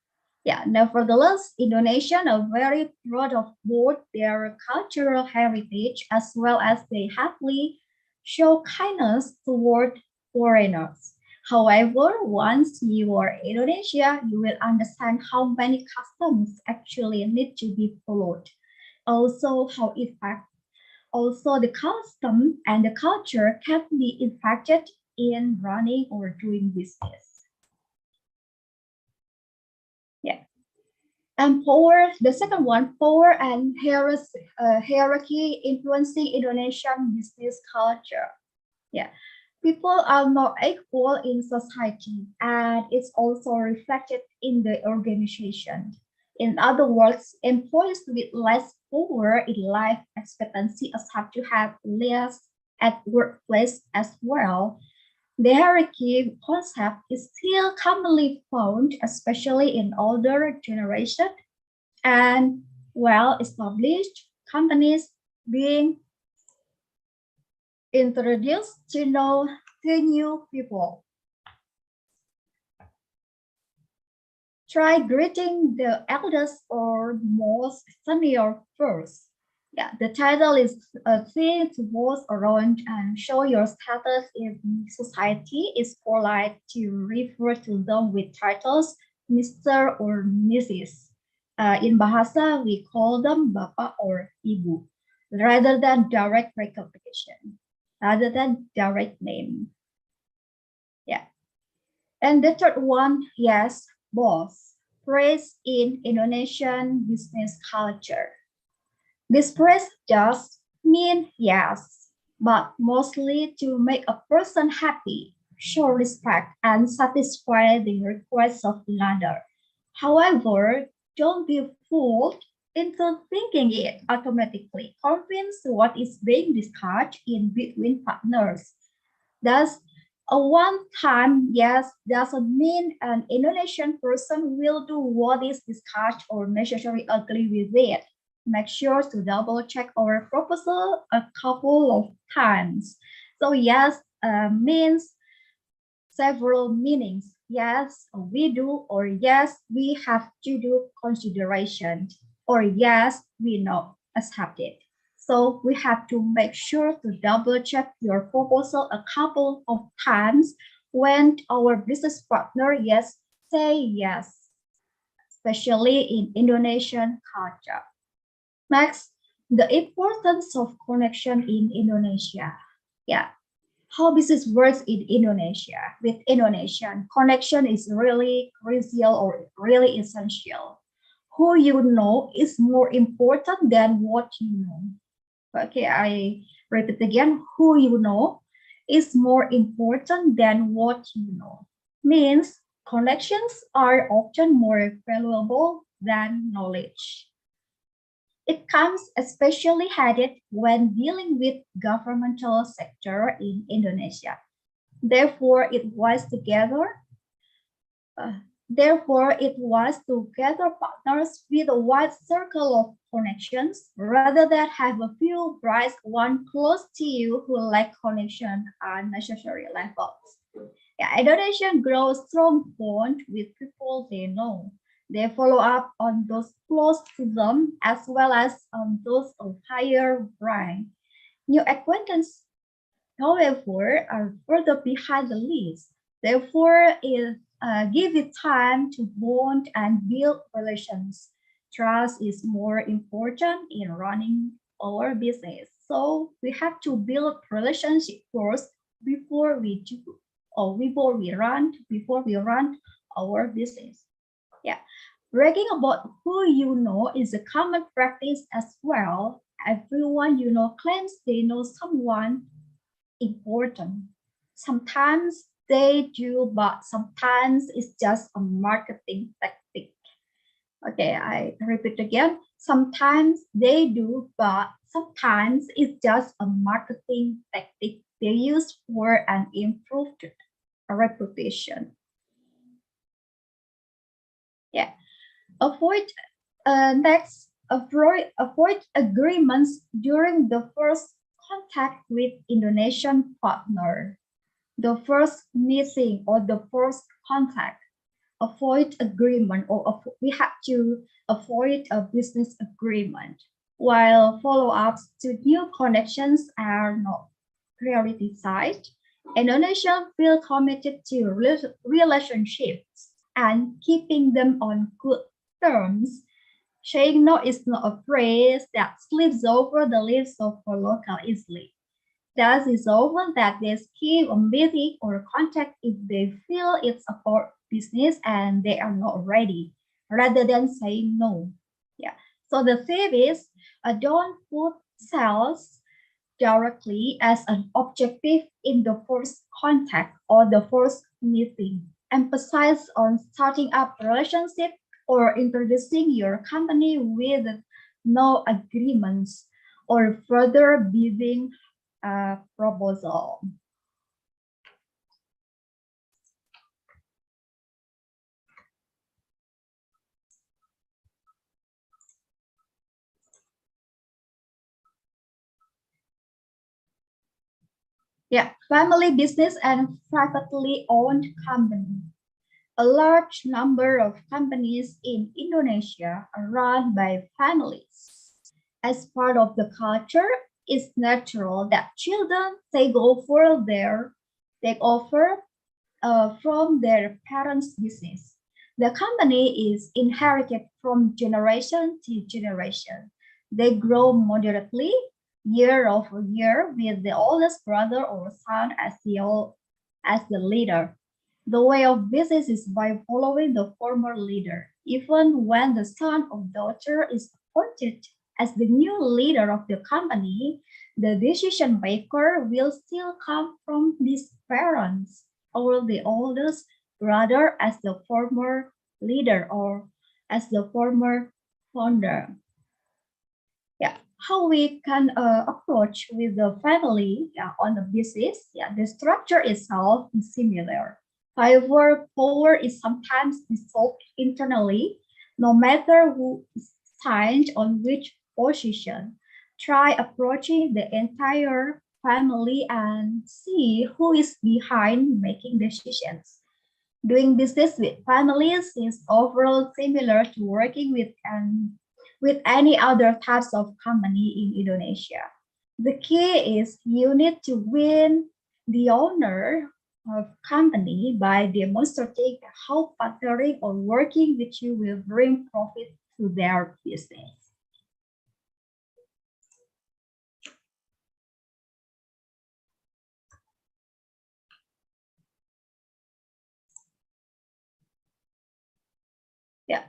Yeah, nevertheless, Indonesians are very proud of both their cultural heritage as well as they happily show kindness toward foreigners. However, once you are in Indonesia, you will understand how many customs actually need to be followed. Also, also the custom and the culture can be impacted in running or doing business. Yeah. And power, the second one, power and hierarchy influencing Indonesian business culture. Yeah, people are not equal in society, and it's also reflected in the organization. In other words, employees with less power in life expectancy have to have less at workplace as well. The hierarchy concept is still commonly found, especially in older generation and well-established companies being introduced to new people. Try greeting the eldest or most senior first. Yeah, the title is a thing to both around and show your status in society. It's polite to refer to them with titles, Mr. or Mrs. In Bahasa, we call them Bapak or Ibu, rather than direct recognition, rather than direct name. Yeah. And the third one, yes, boss, praise in Indonesian business culture. This praise does mean yes, but mostly to make a person happy, show respect, and satisfy the requests of another. However, don't be fooled into thinking it automatically convince what is being discussed in between partners. Thus, a one-time yes doesn't mean an Indonesian person will do what is discussed or necessarily agree with it. Make sure to double check our proposal a couple of times. So yes means several meanings. Yes, we do, or yes, we have to do consideration, or yes, we not accept it. So we have to make sure to double check your proposal a couple of times when our business partner say yes, especially in Indonesian culture. Next, the importance of connection in Indonesia. Yeah, how business works in Indonesia. With Indonesian, connection is really crucial or really essential. Who you know is more important than what you know. Okay, I repeat again, who you know is more important than what you know. Means connections are often more valuable than knowledge. It comes especially handy when dealing with governmental sector in Indonesia. Therefore, it was to gather partners with a wide circle of connections rather than have a few bright one close to you who lack connection at necessary levels. Yeah, Indonesians grow strong bond with people they know. They follow up on those close to them as well as on those of higher rank. New acquaintances, however, are further behind the list. Therefore, give it time to bond and build relations. Trust is more important in running our business. So we have to build relationship first before we run our business. Yeah. Bragging about who you know is a common practice as well. Everyone you know claims they know someone important. Sometimes they do, but sometimes it's just a marketing tactic. Okay, I repeat again. Sometimes they do, but sometimes it's just a marketing tactic they use for an improved reputation. Yeah. Avoid agreements during the first contact with Indonesian partner. The first meeting or the first contact. avoid agreement, or we have to avoid a business agreement, while follow-ups to new connections are not prioritized. Indonesians feel committed to relationships and keeping them on good terms. Saying no is not a phrase that slips over the lips of a local easily. Thus, it's often that they skip a meeting or contact if they feel it's about business and they are not ready, rather than saying no. Yeah. So the theme is don't put sales directly as an objective in the first contact or the first meeting. Emphasize on starting up a relationship or introducing your company with no agreements or further bidding proposal. Yeah, family business and privately owned company. A large number of companies in Indonesia are run by families. As part of the culture, it's natural that children take over from their parents' business. The company is inherited from generation to generation. They grow moderately year over year with the oldest brother or son as the leader. The way of business is by following the former leader. Even when the son or daughter is appointed as the new leader of the company, the decision maker will still come from these parents or the oldest brother as the former leader or as the former founder. Yeah, how we can approach with the family on the business. Yeah, the structure itself is similar. However, power is sometimes dissolved internally, no matter who is assigned on which position. Try approaching the entire family and see who is behind making decisions. Doing business with families is overall similar to working with any other types of company in Indonesia. The key is you need to win the owner of company by demonstrating how partnering or working with you will bring profit to their business. Yeah.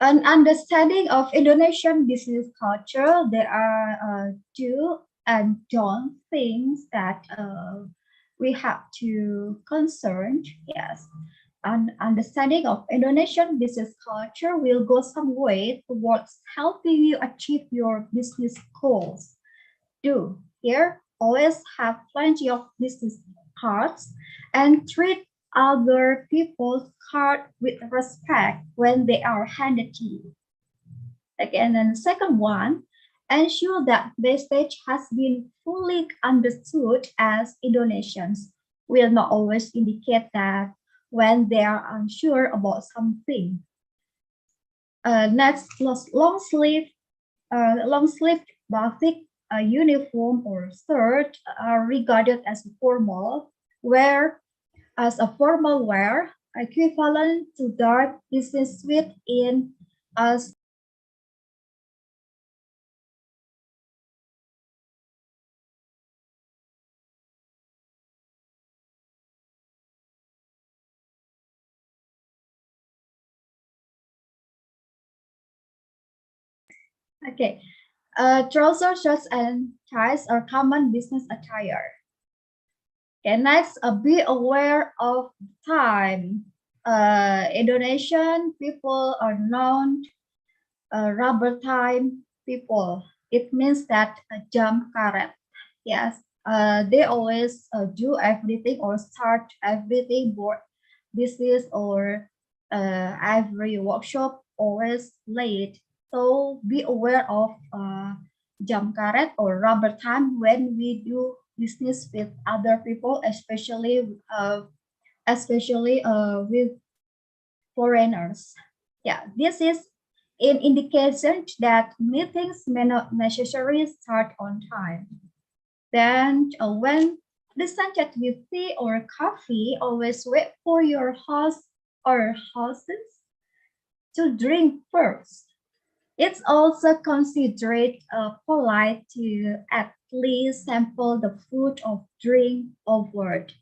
An understanding of Indonesian business culture, there are do and don't things that we have to concern. Yes, an understanding of Indonesian business culture will go some way towards helping you achieve your business goals. Do here always have plenty of business cards and treat other people's card with respect when they are handed to you. Again, and the second one, ensure that the stage has been fully understood, as Indonesians will not always indicate that when they are unsure about something. Next, long sleeve batik uniform or shirt are regarded as formal wear. As a formal wear, equivalent to dark business suit in us. Okay, trousers, shorts, and ties are common business attire. Okay, next, be aware of time. Indonesian people are known rubber time people. It means that jam karet. Yes, they always do everything or start everything for business or every workshop always late. So be aware of jam karet or rubber time when we do business with other people, especially especially with foreigners. Yeah, this is an indication that meetings may not necessarily start on time. Then when presented with tea or coffee, always wait for your host or hostess to drink first. It's also considered polite to at least sample the food or drink offered.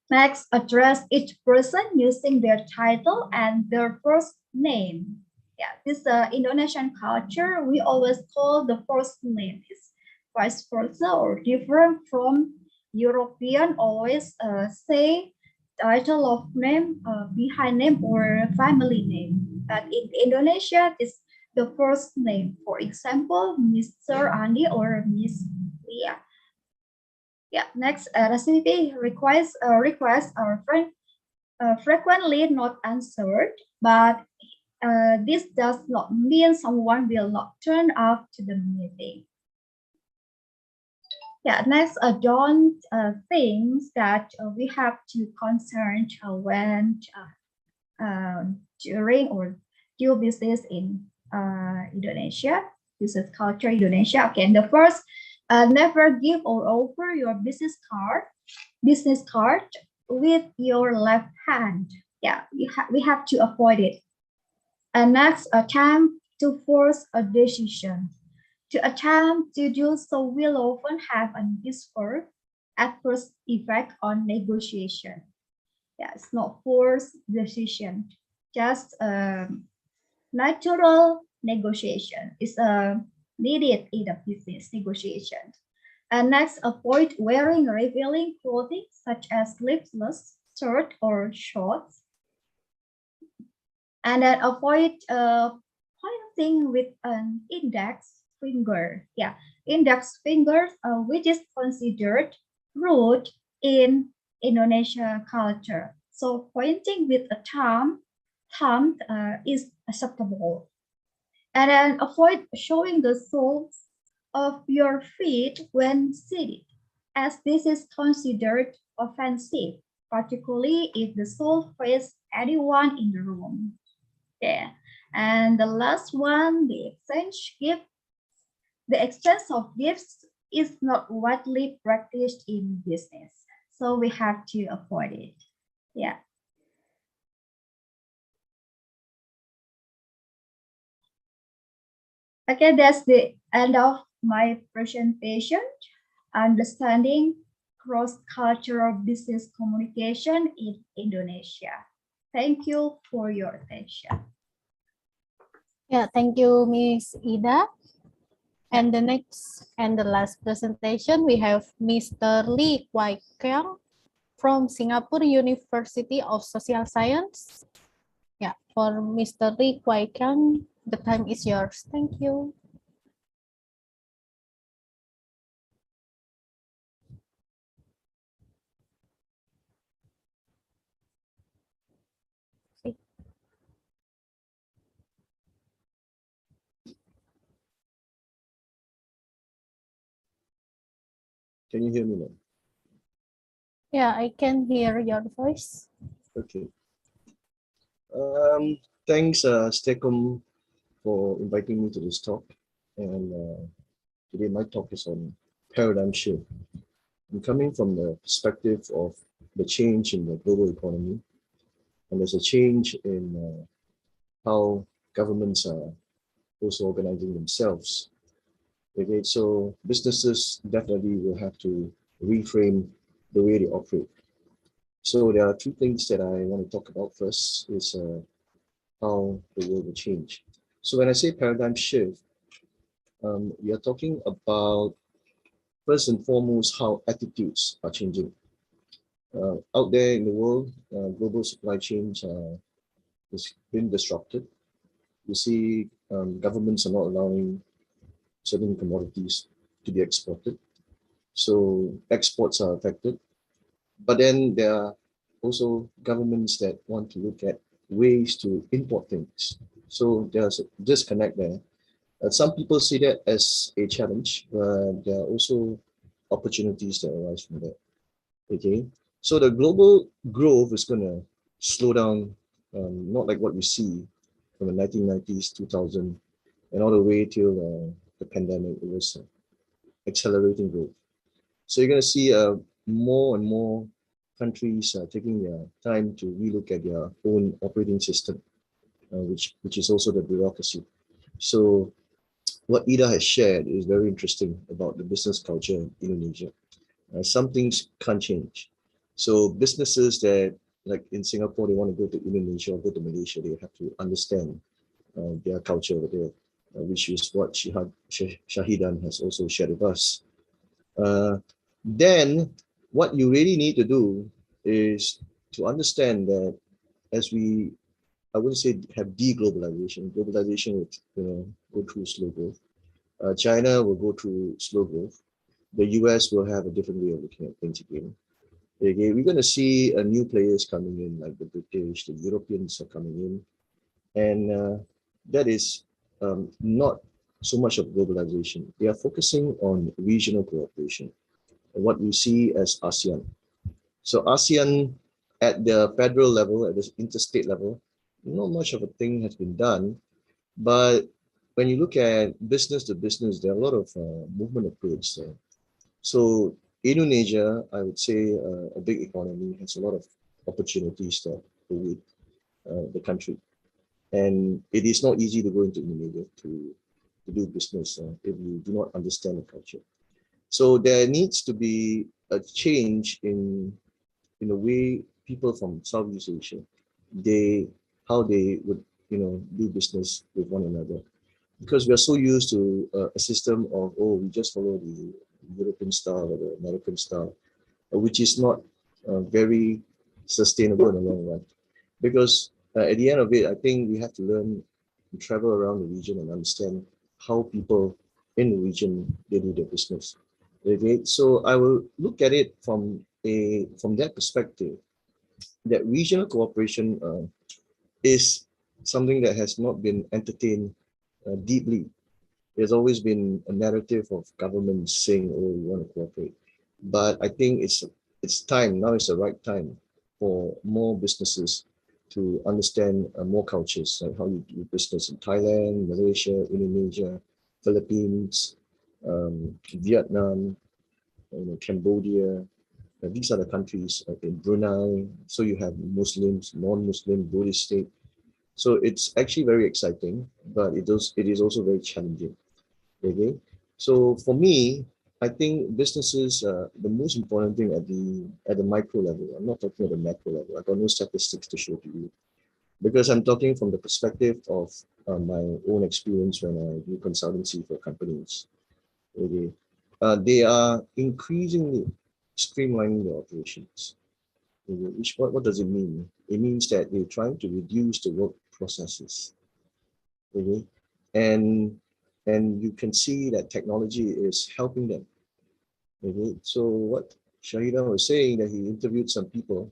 Next, address each person using their title and their first name. Yeah, this Indonesian culture, we always call the first name is vice versa or different from European, always say title of name behind name or family name. But in Indonesia, it's the first name. For example, Mr. Andi or Miss Lia. Yeah, next, recipe requests are frequently not answered, but this does not mean someone will not turn up to the meeting. Yeah, next, don't things that we have to concern when during or do business in Indonesia. This is culture Indonesia. Okay, and the first, never give or offer your business card with your left hand. Yeah, we have to avoid it. And next, attempt to force a decision. To attempt to do so will often have a adverse effect on negotiation. Yeah, it's not forced decision, just natural negotiation is needed in a business negotiation. And next, avoid wearing revealing clothing such as sleeveless shirt or shorts. And then avoid pointing with an index finger. Yeah, index fingers, which is considered rude in Indonesia culture. So pointing with a thumb is acceptable. And then avoid showing the soles of your feet when seated, as this is considered offensive, particularly if the sole faces anyone in the room. Yeah. And the last one, the exchange gift. The exchange of gifts is not widely practiced in business, so we have to avoid it. Yeah. Okay, that's the end of my presentation. Understanding cross-cultural business communication in Indonesia. Thank you for your attention. Yeah, thank you, Miss Ida. And the next and the last presentation, we have Mr. Lee Kwai Keong from Singapore University of Social Science. Yeah, for Mr. Lee Kwai Keong, the time is yours. Thank you. Can you hear me now? Yeah, I can hear your voice. Okay. Thanks, STEKOM, for inviting me to this talk. And today my talk is on paradigm shift. I'm coming from the perspective of the change in the global economy, and there's a change in how governments are also organizing themselves. Okay, so businesses definitely will have to reframe the way they operate. So there are two things that I want to talk about. First is how the world will change. So when I say paradigm shift, we are talking about, first and foremost, how attitudes are changing. Out there in the world, global supply chains has been disrupted. You see governments are not allowing certain commodities to be exported. So exports are affected. But then there are also governments that want to look at ways to import things. So there's a disconnect there. Some people see that as a challenge, but there are also opportunities that arise from that. Okay, So the global growth is going to slow down, not like what we see from the 1990s, 2000, and all the way till the pandemic. It was accelerating growth. So you're going to see more and more countries taking their time to relook at their own operating system, which is also the bureaucracy. So what Ida has shared is very interesting about the business culture in Indonesia. Some things can't change. So businesses that, like in Singapore, they want to go to Indonesia or go to Malaysia, they have to understand their culture over there, which is what Shahidan has also shared with us. Then what you really need to do is to understand that as we, I wouldn't say have deglobalization. Globalization would go through slow growth. China will go through slow growth. The US will have a different way of looking at things again. Okay, we're going to see new players coming in, like the British, the Europeans are coming in. And that is not so much of globalization. They are focusing on regional cooperation, what we see as ASEAN. So ASEAN at the federal level, at the interstate level, not much of a thing has been done. But when you look at business to business, there are a lot of movement approach there. So Indonesia, I would say a big economy, has a lot of opportunities there with the country. And it is not easy to go into Indonesia to do business if you do not understand the culture. So there needs to be a change in the way people from Southeast Asia, how they would do business with one another, because we are so used to a system of, oh, we just follow the European style or the American style, which is not very sustainable in the long run. Because at the end of it, I think we have to learn to travel around the region and understand how people in the region, they do their business. Okay, so I will look at it from that perspective, that regional cooperation is something that has not been entertained deeply. There's always been a narrative of governments saying, oh, we want to cooperate. But I think it's time, now is the right time for more businesses to understand more cultures, like how you do business in Thailand, Malaysia, Indonesia, Philippines, Vietnam, Cambodia. These are the countries in Brunei. So you have Muslims, non-Muslim, Buddhist state. So it's actually very exciting, but it is also very challenging. Okay, so for me, I think businesses, the most important thing at the micro level. I'm not talking at the macro level. I got no statistics to show to you, because I'm talking from the perspective of my own experience when I do consultancy for companies. Okay, they are increasingly streamlining their operations. Okay, what does it mean? It means that they're trying to reduce the work processes. Okay, and you can see that technology is helping them. Okay, so what Shahidan was saying, that he interviewed some people,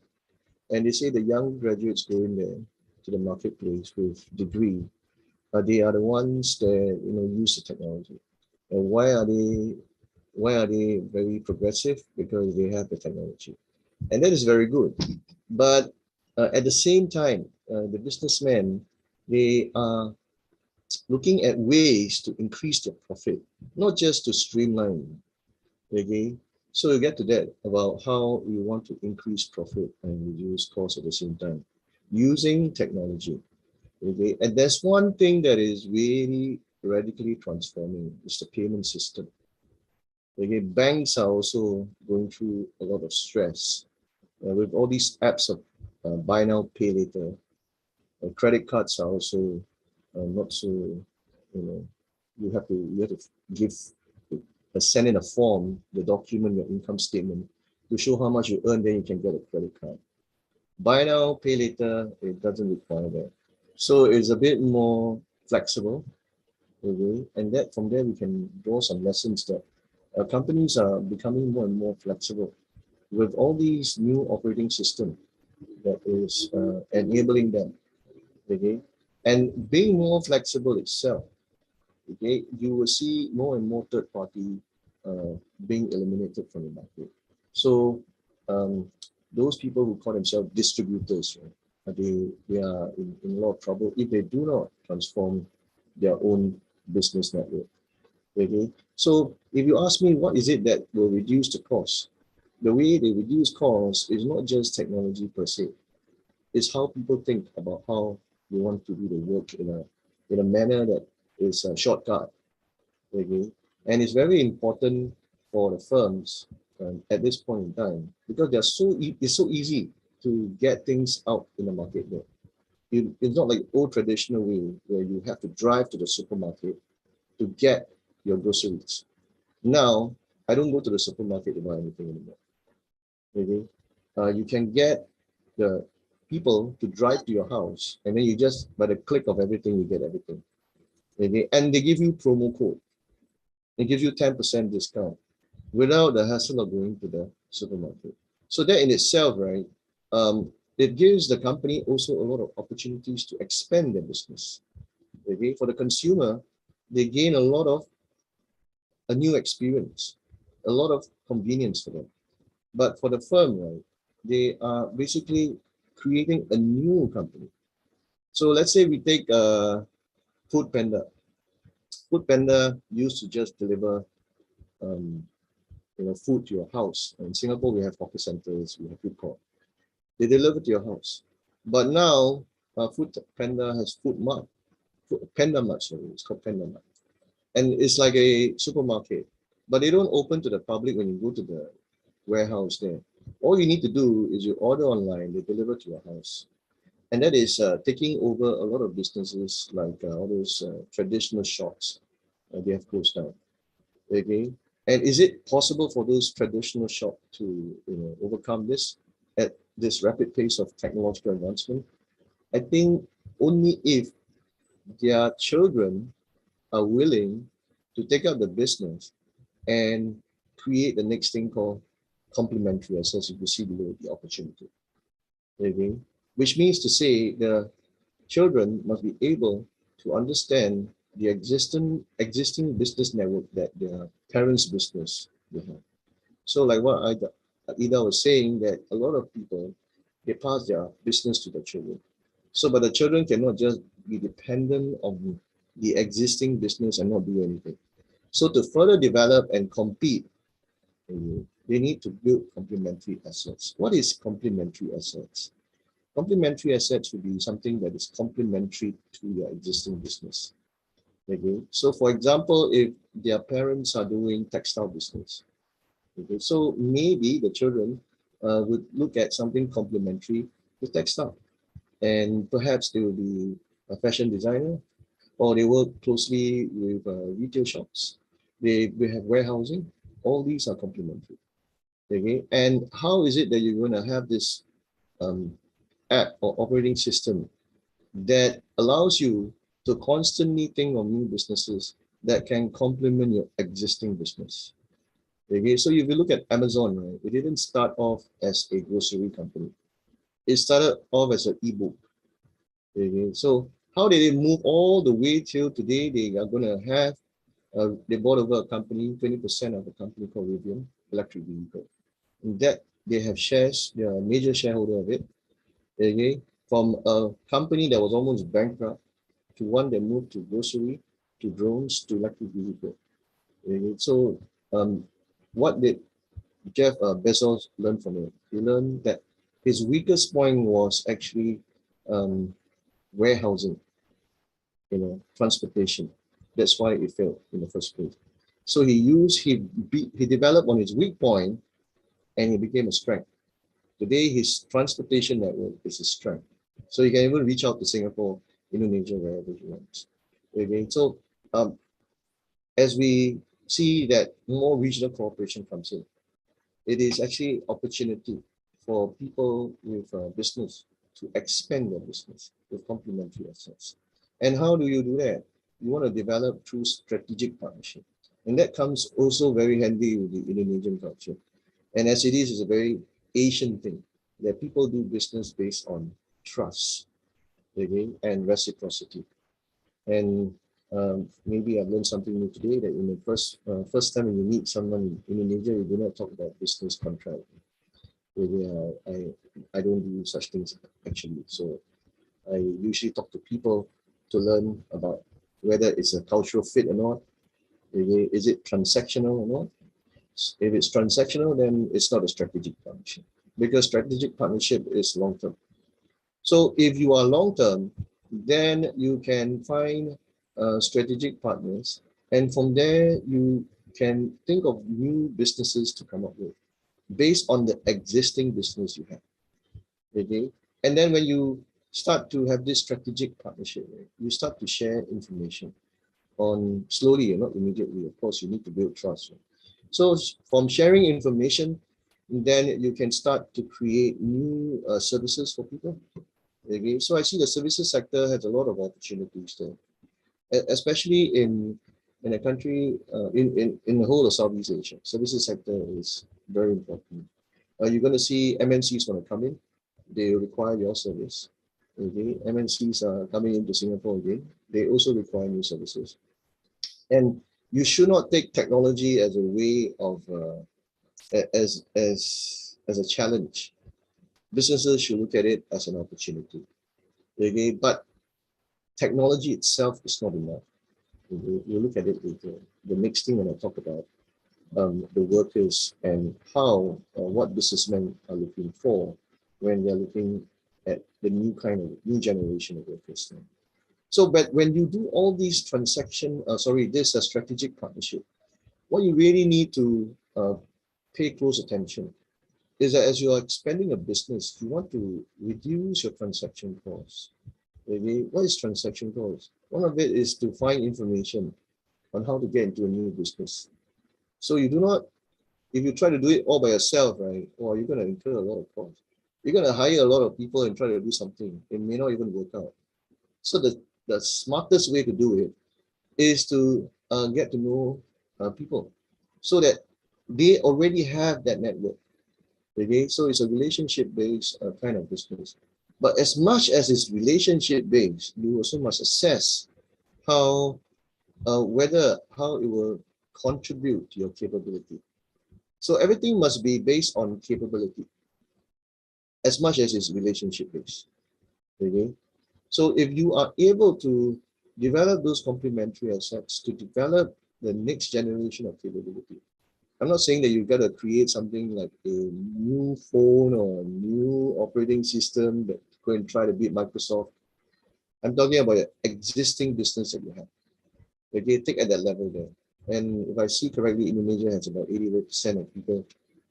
and they say the young graduates go in there to the marketplace with degree, they are the ones that use the technology. And why are they very progressive? Because they have the technology, and that is very good. But at the same time, the businessmen, they are looking at ways to increase their profit, not just to streamline. Okay, so you get to that about how you want to increase profit and reduce costs at the same time using technology. Okay, and there's one thing that is really radically transforming, is the payment system. Okay, banks are also going through a lot of stress with all these apps of buy now, pay later. Credit cards are also not so, you have to give, send in a form, the document, your income statement, to show how much you earn, then you can get a credit card. Buy now, pay later, it doesn't require that. So it's a bit more flexible. Okay? And that from there, we can draw some lessons that companies are becoming more and more flexible with all these new operating systems that is enabling them. Okay? And being more flexible itself, okay, you will see more and more third party being eliminated from the market. So those people who call themselves distributors, right, they are in a lot of trouble if they do not transform their own business network. Okay, so if you ask me what is it that will reduce the cost, the way they reduce costs is not just technology per se. It's how people think about how they want to do the work in a manner that is a shortcut. Okay, and it's very important for the firms at this point in time because it's so easy to get things out in the market there. It's not like old traditional way where you have to drive to the supermarket to get your groceries. Now, I don't go to the supermarket to buy anything anymore. Okay, you can get the people to drive to your house, and then you just by the click of everything, you get everything. Okay, and they give you promo code. They give you 10% discount without the hassle of going to the supermarket. So that in itself, right, it gives the company also a lot of opportunities to expand their business. Okay, for the consumer, they gain a lot of a new experience, a lot of convenience for them. But for the firm, right, they are basically creating a new company. So let's say we take Food Panda. Food Panda used to just deliver food to your house. In Singapore, we have hawker centers, we have food court. They deliver to your house. But now, Food Panda has Food Mart. Panda Mart, sorry, it's called Panda Mart. And it's like a supermarket, but they don't open to the public when you go to the warehouse there. All you need to do is you order online, they deliver to your house. And that is taking over a lot of businesses like all those traditional shops. They have closed down. Okay, and is it possible for those traditional shops to overcome this at this rapid pace of technological advancement? I think only if their children are willing to take up the business and create the next thing called complementary assets. You see below the opportunity. Okay, which means to say the children must be able to understand the existing business network that their parents' business they have. So like what Ida was saying, that a lot of people, they pass their business to the children. So but the children cannot just be dependent on the existing business and not do anything. So to further develop and compete, they need to build complementary assets. What is complementary assets? Complementary assets would be something that is complementary to your existing business. Okay, so for example, if their parents are doing textile business, okay, so maybe the children would look at something complementary to textile, and perhaps they will be a fashion designer, or they work closely with retail shops. They have warehousing. All these are complementary. Okay, and how is it that you're going to have this app or operating system that allows you to constantly think of new businesses that can complement your existing business? Okay, so if you look at Amazon, right, it didn't start off as a grocery company. It started off as an ebook. Okay, so how did they move all the way till today? They are going to have, they bought over a company, 20% of a company called Rivian, electric vehicle. And that they have shares, they are a major shareholder of it. Okay, from a company that was almost bankrupt to one that moved to grocery, to drones, to electric vehicle. Okay, so what did Jeff Bezos learn from it? He learned that his weakest point was actually warehousing, transportation. That's why it failed in the first place. So he developed on his weak point, and he became a strength. Today, his transportation network is his strength. So he can even reach out to Singapore, Indonesia, wherever he wants. Okay, so as we see that more regional cooperation comes in, it is actually opportunity for people with business to expand their business with complementary assets. And how do you do that? You want to develop through strategic partnership. And that comes also very handy with the Indonesian culture. And as it is a very Asian thing, that people do business based on trust, okay, and reciprocity. And maybe I've learned something new today, that in the first time when you meet someone in Indonesia, you do not talk about business contract. I don't do such things actually. So I usually talk to people to learn about whether it's a cultural fit or not. Is it transactional or not? If it's transactional, then it's not a strategic partnership, because strategic partnership is long-term. So if you are long-term, then you can find strategic partners, and from there you can think of new businesses to come up with based on the existing business you have. Okay, and then when you start to have this strategic partnership, right, you start to share information on slowly and not immediately. Of course, you need to build trust. Right? So from sharing information, then you can start to create new services for people. Okay, so I see the services sector has a lot of opportunities there, especially in a country in the whole of Southeast Asia. Services sector is very important. You're going to see MNCs want to come in. They require your service. Okay, MNCs are coming into Singapore again. They also require new services. And you should not take technology as a way of as a challenge. Businesses should look at it as an opportunity. Okay, but technology itself is not enough. You look at it with the next thing when I talk about the workers and how what businessmen are looking for when they're looking at the new generation of workers. So, but when you do all these this strategic partnership, what you really need to pay close attention is that as you are expanding a business, you want to reduce your transaction costs. Okay? What is transaction costs? One of it is to find information on how to get into a new business. So you do not, if you try to do it all by yourself, right, or you're going to incur a lot of costs. You're going to hire a lot of people and try to do something. It may not even work out. So the smartest way to do it is to get to know people so that they already have that network. Okay, so it's a relationship-based kind of business. But as much as it's relationship-based, you also must assess how it will contribute to your capability. So everything must be based on capability, as much as it's relationship-based. Okay, so if you are able to develop those complementary assets to develop the next generation of capability. I'm not saying that you've got to create something like a new phone or a new operating system that go and try to beat Microsoft. I'm talking about an existing business that you have. Okay, take at that level there. And if I see correctly, Indonesia has about 88% of people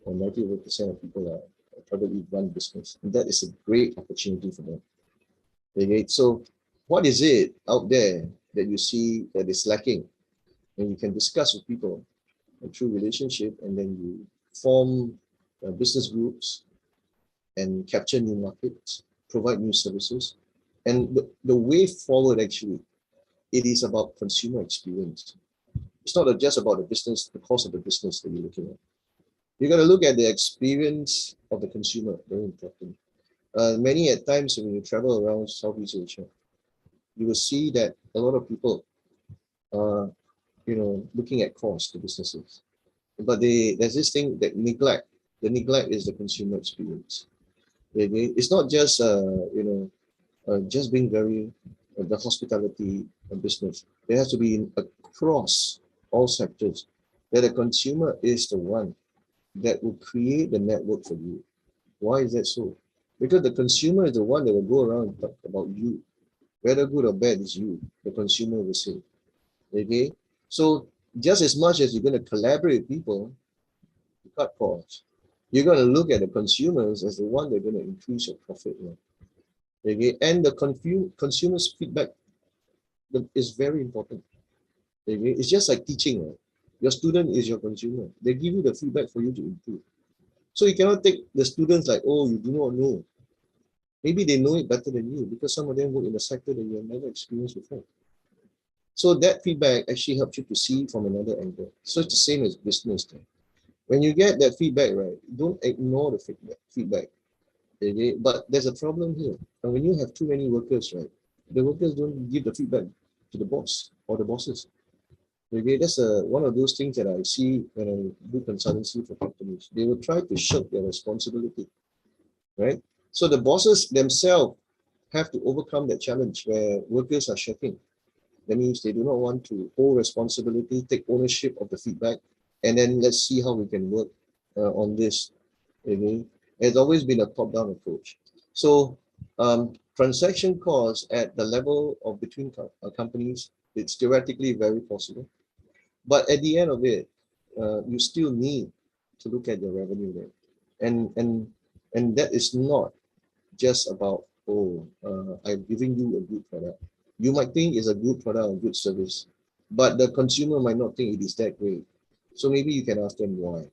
or 98% of people are probably run business. And that is a great opportunity for them. Okay, so what is it out there that you see that is lacking? And you can discuss with people through relationship, and then you form business groups and capture new markets, provide new services. And the way forward, actually, it is about consumer experience. It's not just about the business, the cost of the business that you're looking at. You got to look at the experience of the consumer, very important. Many at times when you travel around Southeast Asia, you will see that a lot of people are, looking at cost to businesses. But there's this thing that neglect. The neglect is the consumer experience. It's not just just being very the hospitality business. There has to be across all sectors that the consumer is the one that will create the network for you. Why is that so? Because the consumer is the one that will go around and talk about you. Whether good or bad is you, the consumer will say. Okay? So just as much as you're going to collaborate with people to cut costs, you're going to look at the consumers as the one that's going to increase your profit. Okay? And the consumer's feedback is very important. Okay? It's just like teaching. Right? Your student is your consumer. They give you the feedback for you to improve. So you cannot take the students like, oh, you do not know. Maybe they know it better than you because some of them work in a sector that you have never experienced before. So that feedback actually helps you to see from another angle. So it's the same as business. When you get that feedback, right, don't ignore the feedback. Okay? But there's a problem here. And when you have too many workers, right, the workers don't give the feedback to the boss or the bosses. Okay? That's one of those things that I see when I do consultancy for companies. They will try to shirk their responsibility. right? So the bosses themselves have to overcome that challenge where workers are shirking. That means they do not want to hold responsibility, take ownership of the feedback, and then let's see how we can work on this. Okay? It's always been a top-down approach. So transaction costs at the level of between companies, it's theoretically very possible. But at the end of it, you still need to look at your revenue there. And that is not just about, oh, I'm giving you a good product. You might think it's a good product or good service, but the consumer might not think it is that great. So maybe you can ask them why.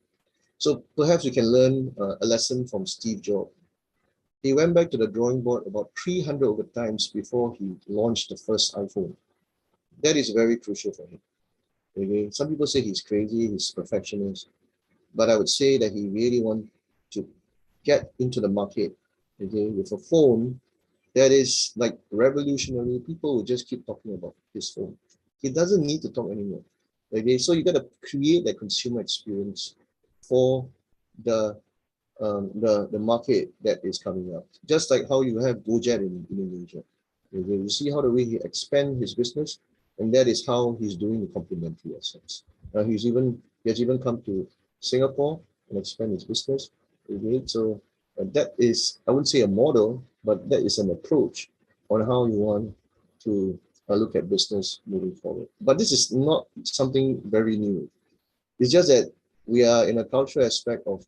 So perhaps you can learn a lesson from Steve Jobs. He went back to the drawing board about 300 over times before he launched the first iPhone. That is very crucial for him. Okay? Some people say he's crazy, he's perfectionist, but I would say that he really wants to get into the market, okay, with a phone that is like revolutionary. People will just keep talking about his phone. He doesn't need to talk anymore. Okay, so you got to create that consumer experience for the market that is coming up. Just like how you have Gojek in Indonesia. Okay, you see how the way he expand his business, and that is how he's doing the complementary assets. He has even come to Singapore and expand his business. Okay, so that is, I wouldn't say a model, but that is an approach on how you want to look at business moving forward. But this is not something very new. It's just that we are in a cultural aspect of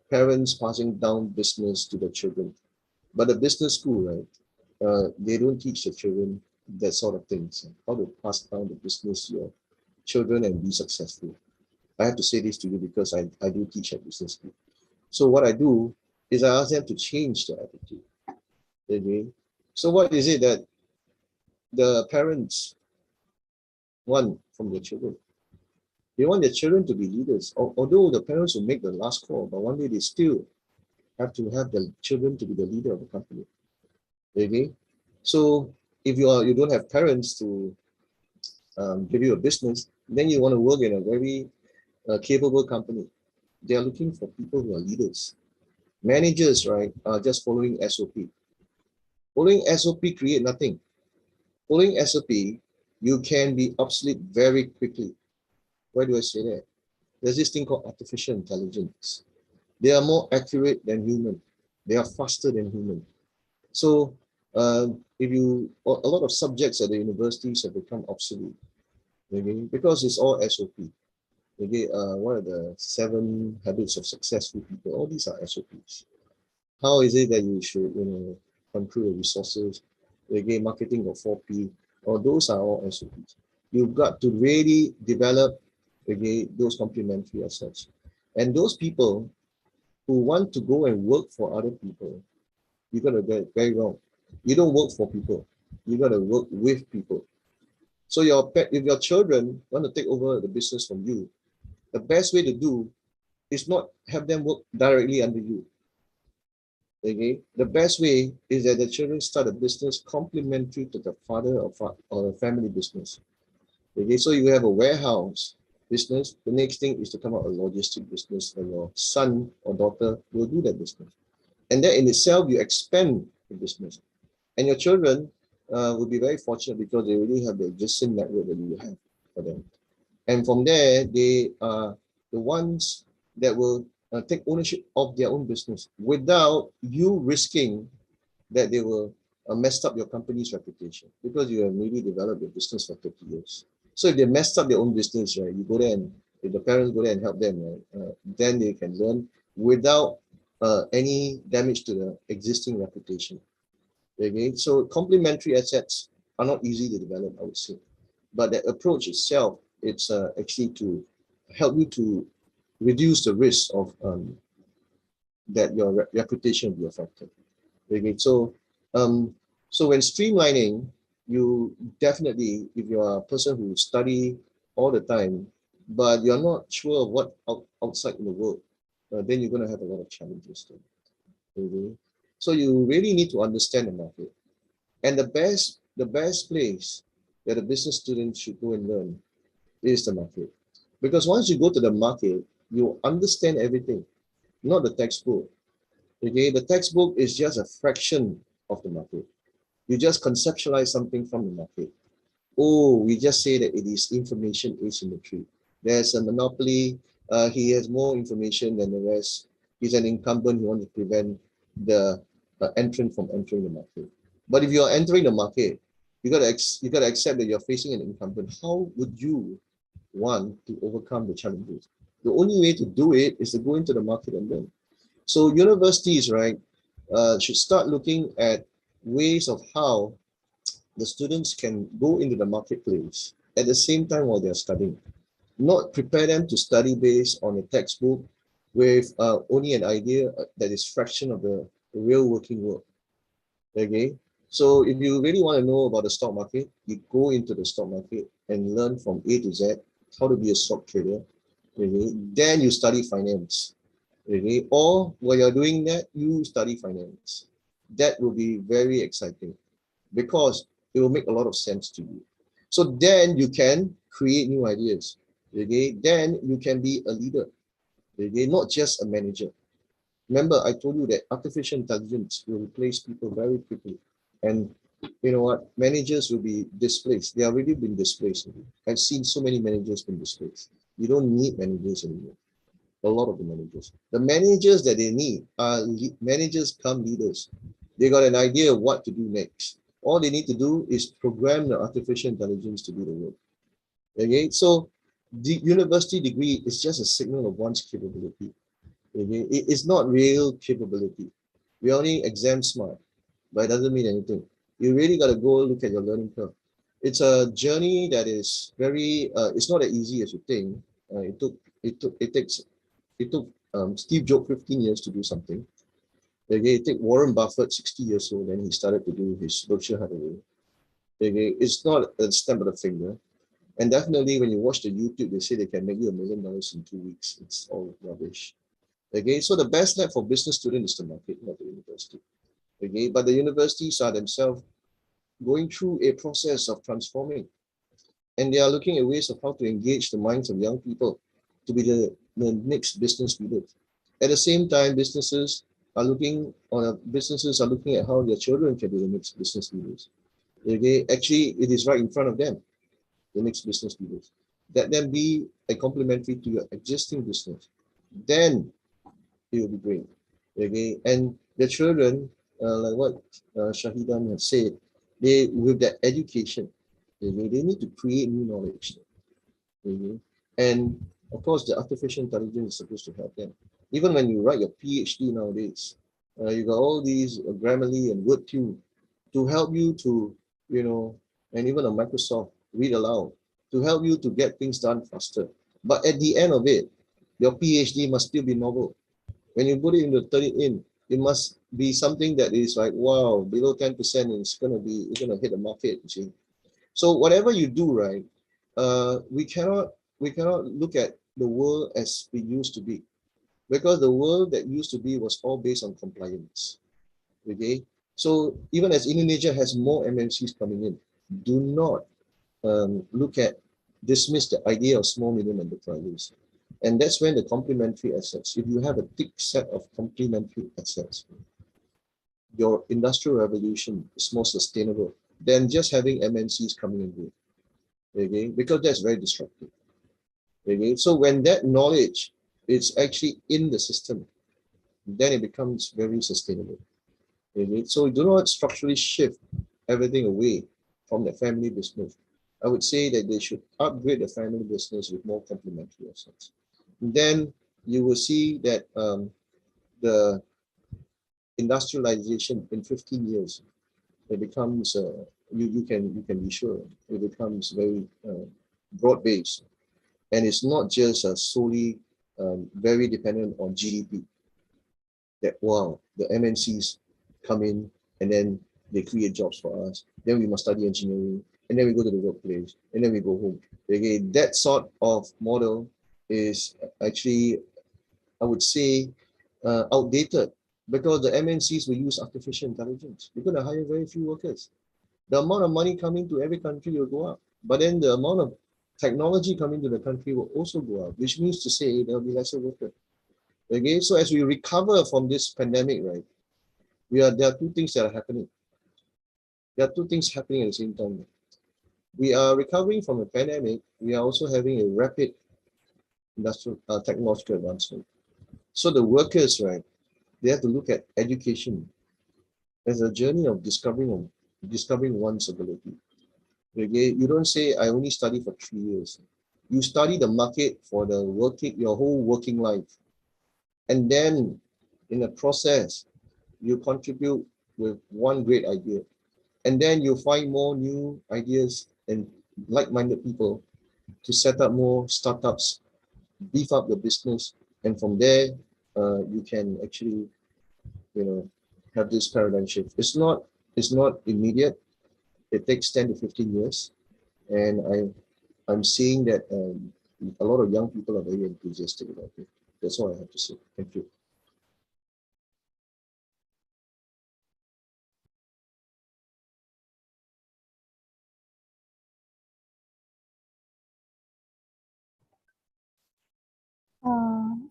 parents passing down business to the children. But the business school, right, they don't teach the children that sort of things, how to pass down the business to your children and be successful. I have to say this to you because I do teach at business school. So what I do is I ask them to change their attitude. Okay? So what is it that the parents want from their children? They want their children to be leaders. Although the parents will make the last call, but one day they still have to have the children to be the leader of the company. Okay? So if you don't have parents to give you a business, then you want to work in a very capable company. They are looking for people who are leaders. Managers, right, are just following SOP. Following SOP create nothing. Following SOP, you can be obsolete very quickly. Why do I say that? There's this thing called artificial intelligence. They are more accurate than human. They are faster than human. So a lot of subjects at the universities have become obsolete, okay, because it's all SOP. Okay, what are the 7 habits of successful people? All these are SOPs. How is it that you should, control your resources? Okay, marketing of 4P. Or those are all SOPs. You've got to really develop, okay, those complementary assets. And those people who want to go and work for other people, you got to get it very wrong. You don't work for people. You got to work with people. So if your children want to take over the business from you, the best way to do is not have them work directly under you. Okay, the best way is that the children start a business complementary to the father or a family business. Okay, so you have a warehouse business. The next thing is to come out a logistic business, and your son or daughter will do that business. And then in itself, you expand the business. And your children will be very fortunate because they already have the existing network that you have for them. And from there, they are the ones that will take ownership of their own business without you risking that they will mess up your company's reputation because you have maybe developed your business for 30 years. So if they messed up their own business, right, you go there and if the parents go there and help them, right, then they can learn without any damage to the existing reputation. Okay, so complementary assets are not easy to develop, I would say, but that approach itself, it's actually to help you to reduce the risk of that your reputation will be affected. Okay, so so when streamlining, you definitely, if you are a person who study all the time, but you're not sure of what outside in the world, then you're going to have a lot of challenges too. Okay? So you really need to understand the market. And the best place that a business student should go and learn is the market. Because once you go to the market, you understand everything, not the textbook. Okay, the textbook is just a fraction of the market. You just conceptualize something from the market. Oh, we just say that it is information asymmetry. There's a monopoly. He has more information than the rest. He's an incumbent. He wants to prevent the entrant from entering the market. But if you're entering the market, you gotta accept that you're facing an incumbent. How would you want to overcome the challenges? The only way to do it is to go into the market and learn. So universities, right, should start looking at ways of how the students can go into the marketplace at the same time while they're studying. Not prepare them to study based on a textbook with only an idea that is fraction of the real working world. Okay, so if you really want to know about the stock market, you go into the stock market and learn from A to Z how to be a stock trader. Okay, then you study finance. Okay, or while you're doing that, you study finance. That will be very exciting because it will make a lot of sense to you. So then you can create new ideas. Okay, then you can be a leader. Okay, not just a manager. Remember, I told you that artificial intelligence will replace people very quickly. And you know what? Managers will be displaced. They have already been displaced. I've seen so many managers been displaced. You don't need managers anymore. A lot of the managers. The managers that they need are managers come leaders. They got an idea of what to do next. All they need to do is program the artificial intelligence to do the work. Okay, so the university degree is just a signal of one's capability. Okay, it's not real capability. We only exam smart, but it doesn't mean anything. You really got to go look at your learning curve. It's a journey that is very. It's not as easy as you think. It took Steve Jobs 15 years to do something. Okay, it took Warren Buffett 60 years old, and he started to do his Berkshire Hathaway. Okay, it's not a stamp of the finger. And definitely when you watch the YouTube, they say they can make you $1 million in 2 weeks. It's all rubbish. Okay, so the best lab for business students is the market, not the university. Okay, but the universities are themselves going through a process of transforming. And they are looking at ways of how to engage the minds of young people to be the next business leaders. At the same time, businesses are looking at how their children can be the next business leaders. Okay, actually, it is right in front of them, the next business leaders. Let them be a complementary to your existing business. Then it will be great. Okay, and the children, like what Shahidan has said, they with that education, okay, they need to create new knowledge. Okay? And of course, the artificial intelligence is supposed to help them. Even when you write your PhD nowadays, you got all these Grammarly and WordTune to help you to, you know, and even on Microsoft, read aloud, to help you to get things done faster. But at the end of it, your PhD must still be novel. When you put it into 30 in, it must be something that is like, wow, below 10%, it's gonna hit the market, you see. So whatever you do, right, we cannot look at the world as it used to be, because the world that used to be was all based on compliance. Okay, so even as Indonesia has more MNCs coming in, do not dismiss the idea of small medium enterprises. And that's when the complementary assets, if you have a thick set of complementary assets, your industrial revolution is more sustainable than just having MNCs coming in here. Okay, because that's very disruptive. Okay, so when that knowledge is actually in the system, then it becomes very sustainable. Okay, so do not structurally shift everything away from the family business. I would say that they should upgrade the family business with more complementary assets. Then you will see that the industrialization in 15 years, it becomes you can be sure it becomes very broad-based, and it's not just solely very dependent on GDP. That wow, the MNCs come in and then they create jobs for us. Then we must study engineering, and then we go to the workplace, and then we go home. Okay, that sort of model is actually, I would say, outdated, because the MNCs will use artificial intelligence. You're going to hire very few workers. The amount of money coming to every country will go up, but then the amount of technology coming to the country will also go up, which means to say there will be lesser workers. Okay, so as we recover from this pandemic, right, there are two things that are happening. There are two things happening at the same time. We are recovering from a pandemic. We are also having a rapid industrial technological advancement. So the workers, right, they have to look at education as a journey of discovering one's ability. Okay, you don't say I only study for 3 years. You study the market for your whole working life, and then in the process, you contribute with one great idea, and then you find more new ideas and like-minded people to set up more startups, beef up the business, and from there, you can actually, have this paradigm shift. It's not immediate. It takes 10 to 15 years, and I'm seeing that a lot of young people are very enthusiastic about it. That's all I have to say. Thank you.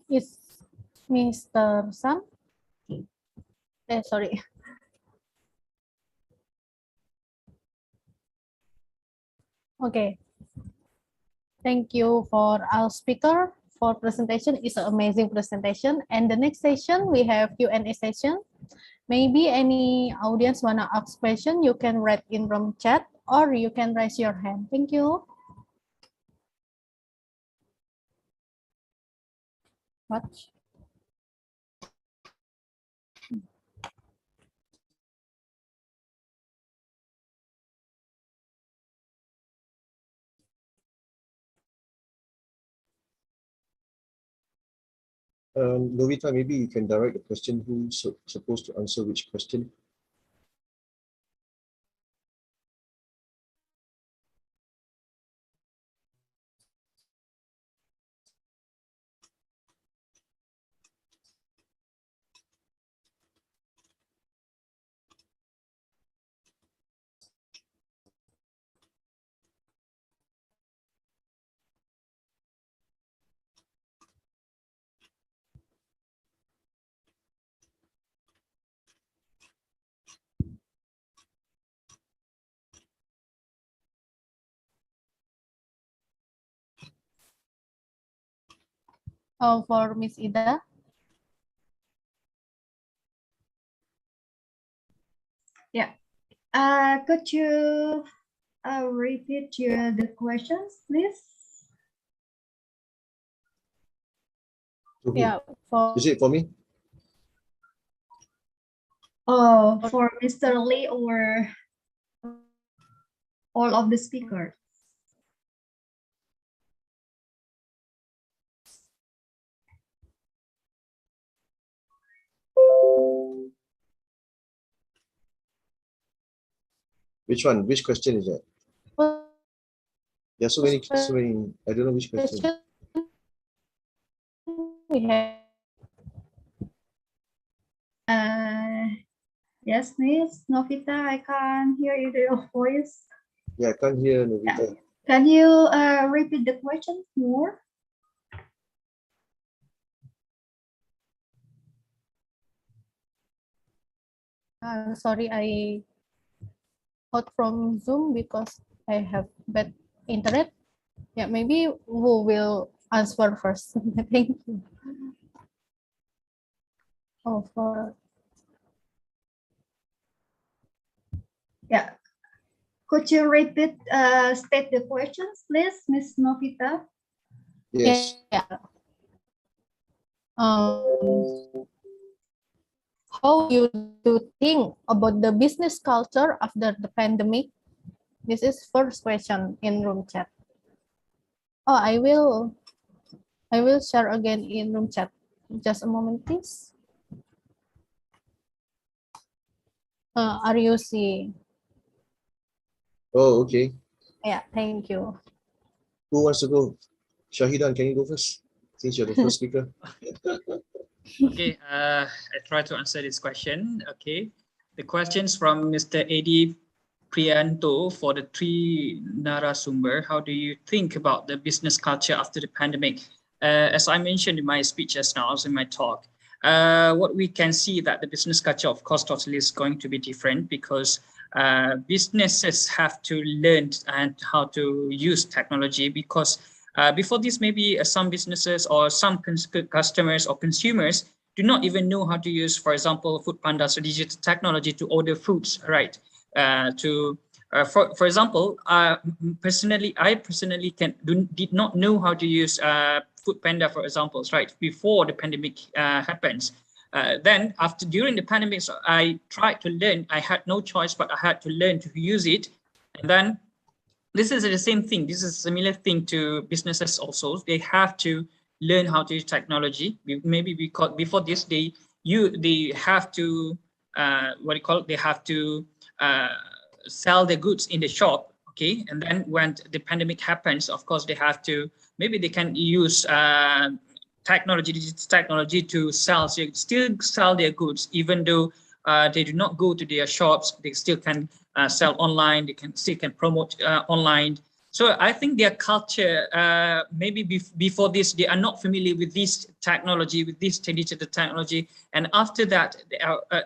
Is Mr. Sam? Sorry. Okay. Thank you for our speaker for presentation. It's an amazing presentation. And the next session, we have Q&A session. Maybe any audience wanna ask question, you can write in room chat or you can raise your hand. Thank you. What? Novita, maybe you can direct the question who's supposed to answer which question. Oh, for Miss Ida. Yeah. Could you repeat the questions, please? Yeah. Is it for me? Oh, for Mr. Lee or all of the speakers? Which one? Which question is that? There are so many. I don't know which question. We have. Yes, Miss Novita, I can hear your voice. Yeah, I can't hear Novita. Yeah. Can you repeat the question more? Sorry, I out from Zoom because I have bad internet. Yeah, maybe who will answer first? Thank you. Oh, for Yeah. Could you repeat, state the questions, please, Miss Novita? Yes. Yeah. How you do think about the business culture after the pandemic? This is first question in room chat. Oh, I will share again in room chat. Just a moment, please. Are you see? Oh, okay. Yeah, thank you. Who wants to go? Shahidan, can you go first? Since you're the first speaker. Okay, I try to answer this question. Okay, the questions from Mr. Edi Priyanto for the three Narasumber. How do you think about the business culture after the pandemic? as I mentioned in my speech just now, also in my talk, what we can see that the business culture, of course, totally is going to be different because businesses have to learn and how to use technology because before this, maybe some businesses or some customers or consumers do not even know how to use, for example, food pandas or digital technology to order foods, right? For example, I personally did not know how to use Food Panda, for example, right? Before the pandemic happens. Then during the pandemic, so I tried to learn. I had no choice, but I had to learn to use it. And then this is the same thing. This is a similar thing to businesses also. They have to learn how to use technology. Maybe because before this, they have to they have to sell the goods in the shop. Okay, and then when the pandemic happens, of course, they have to, maybe they can use digital technology to still sell their goods, even though they do not go to their shops. They still can sell online. They still can promote online. So I think their culture, maybe before this, they are not familiar with this technology, with this digital technology. And after that,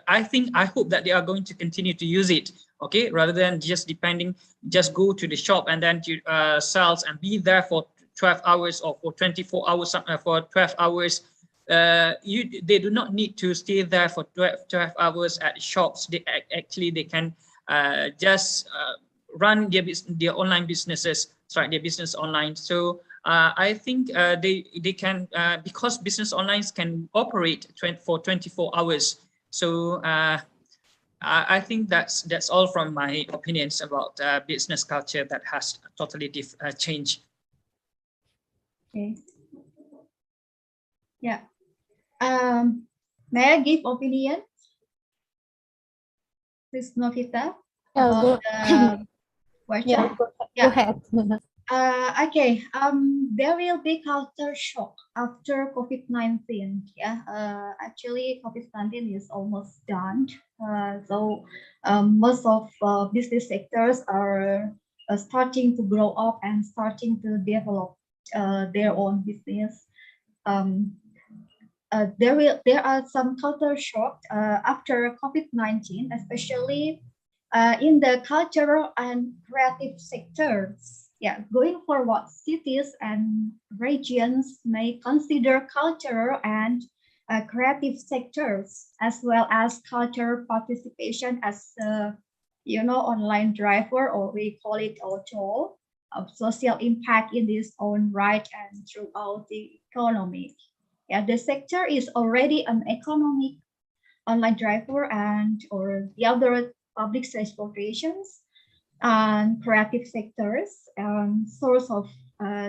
I hope that they are going to continue to use it. Okay, rather than just go to the shop and then to sell and be there for 12 hours or for 24 hours, for 12 hours. They do not need to stay there for 12 hours at shops. They can just run their online businesses, their business online. So I think they can, because business online can operate for 24 hours. So I think that's all from my opinions about business culture that has totally changed. Okay. Yeah. May I give opinion? Please, Novita. Yeah, Go ahead. Okay. There will be culture shock after COVID-19. Yeah. Actually, COVID-19 is almost done. So most of business sectors are starting to grow up and starting to develop their own business. There are some culture shock after COVID-19, especially in the cultural and creative sectors. Yeah, going forward, cities and regions may consider cultural and creative sectors as well as cultural participation as online driver, or we call it auto, of social impact in its own right and throughout the economy. Yeah, the sector is already an economic online driver or the other public transportations and creative sectors. Source of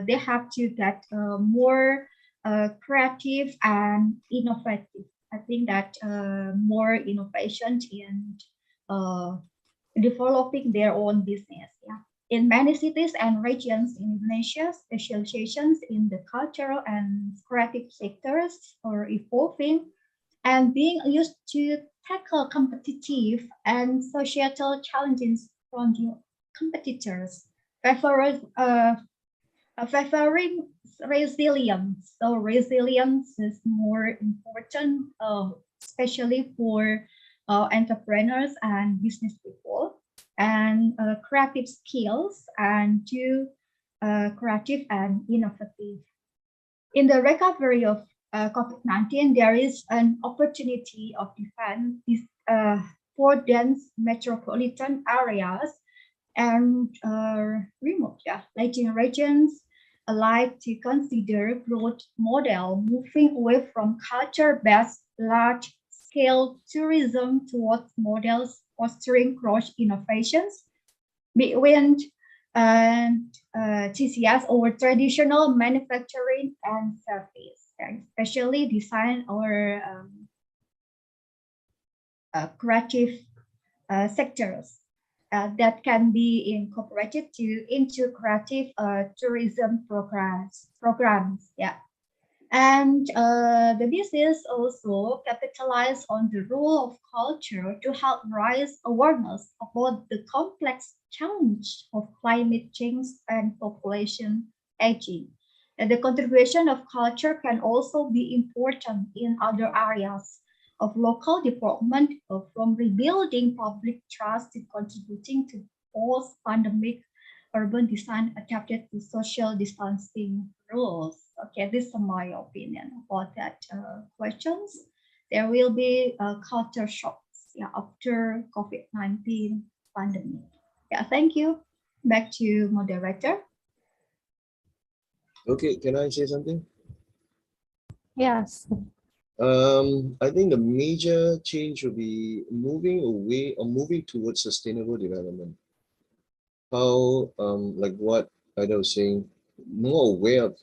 they have to get more creative and innovative. I think that more innovation in developing their own business. Yeah. In many cities and regions in Indonesia, specializations in the cultural and creative sectors are evolving and being used to tackle competitive and societal challenges from the competitors, favoring resilience. So resilience is more important, especially for entrepreneurs and business people, and creative skills and to creative and innovative. In the recovery of COVID-19, there is an opportunity of defense for dense metropolitan areas and remote regions alike to consider growth model, moving away from culture-based large-scale tourism towards models fostering cross innovations between TCS over traditional manufacturing and service, especially design or creative sectors that can be incorporated into creative tourism programs. Yeah. And the business also capitalize on the role of culture to help raise awareness about the complex challenge of climate change and population aging. And the contribution of culture can also be important in other areas of local development, from rebuilding public trust to contributing to post-pandemic urban design adapted to social distancing rules. Okay, this is my opinion about that questions. There will be culture shocks, yeah, after COVID-19 pandemic. Yeah, thank you. Back to you, moderator. Okay, can I say something? Yes. I think the major change will be moving away or moving towards sustainable development. How, like what Ida was saying, more aware of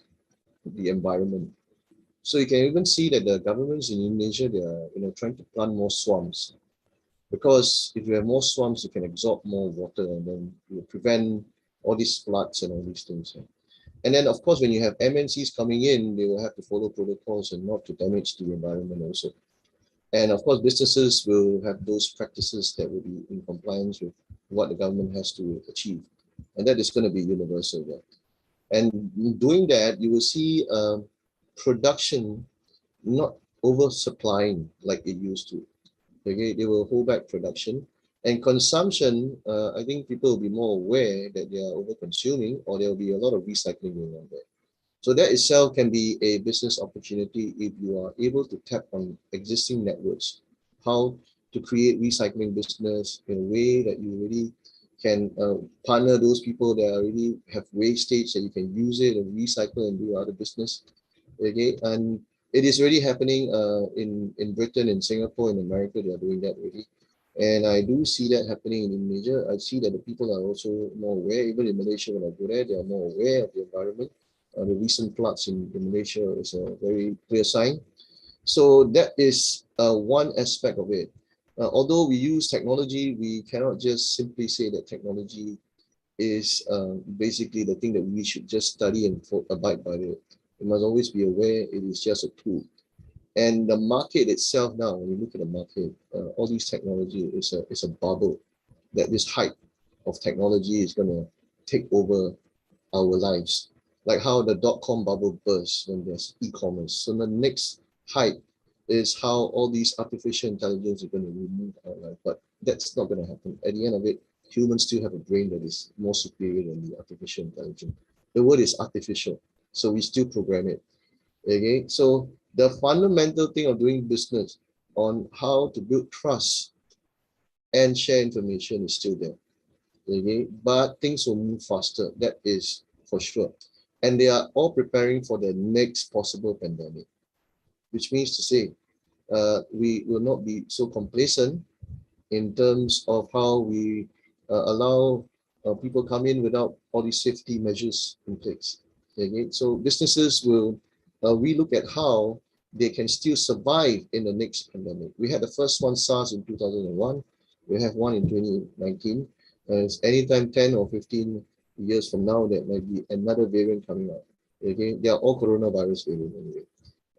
the environment. So you can even see that the governments in Indonesia, they are trying to plant more swamps, because if you have more swamps, you can absorb more water, and then you prevent all these floods and all these things. And then, of course, when you have MNCs coming in, they will have to follow protocols and not to damage the environment also. And of course, businesses will have those practices that will be in compliance with what the government has to achieve. And that is going to be universal. Yeah. And doing that, you will see production not oversupplying like it used to. Okay, they will hold back production. And consumption, I think people will be more aware that they are over-consuming, or there will be a lot of recycling going on there. So that itself can be a business opportunity if you are able to tap on existing networks, how to create recycling business in a way that you really can partner those people that already have wastage, that you can use it and recycle and do other business. Okay, and it is already happening in Britain, in Singapore, in America. They are doing that already. And I do see that happening in Indonesia. I see that the people are also more aware. Even in Malaysia, when I go there, they are more aware of the environment. The recent floods in Malaysia is a very clear sign. So that is one aspect of it. Although we use technology, we cannot just simply say that technology is basically the thing that we should just study and abide by it. You must always be aware it is just a tool. And the market itself now, when you look at the market, all these technology is a bubble, that this hype of technology is going to take over our lives. Like how the .com bubble bursts when there's e-commerce. So the next hype is how all these artificial intelligence are going to remove our life. But that's not going to happen. At the end of it, humans still have a brain that is more superior than the artificial intelligence. The word is artificial, so we still program it. Okay, so the fundamental thing of doing business on how to build trust and share information is still there. Okay, but things will move faster. That is for sure. And they are all preparing for the next possible pandemic, which means to say, we will not be so complacent in terms of how we allow people come in without all these safety measures in place. Okay, so businesses will relook at how they can still survive in the next pandemic. We had the first one, SARS, in 2001. We have one in 2019. Anytime 10 or 15 years from now, there might be another variant coming out. Okay, they are all coronavirus variants anyway.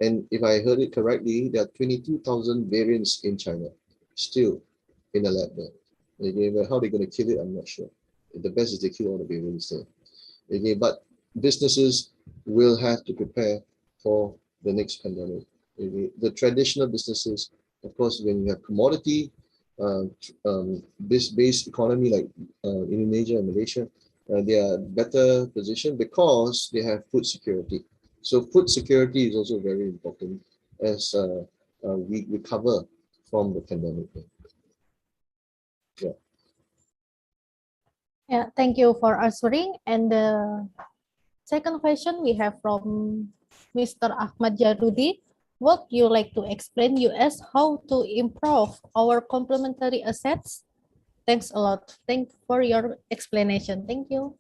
And if I heard it correctly, there are 22,000 variants in China, still in the lab there. Okay, but how they're going to kill it, I'm not sure. The best is they kill all the variants there. Okay, but businesses will have to prepare for the next pandemic. Okay. The traditional businesses, of course, when you have commodity based economy like Indonesia and Malaysia, they are better positioned because they have food security. So food security is also very important as we recover from the pandemic. Yeah. Yeah, thank you for answering. And the second question we have from Mr. Ahmad Jarudi. Would you like to explain us how to improve our complementary assets? Thanks a lot. Thanks for your explanation. Thank you.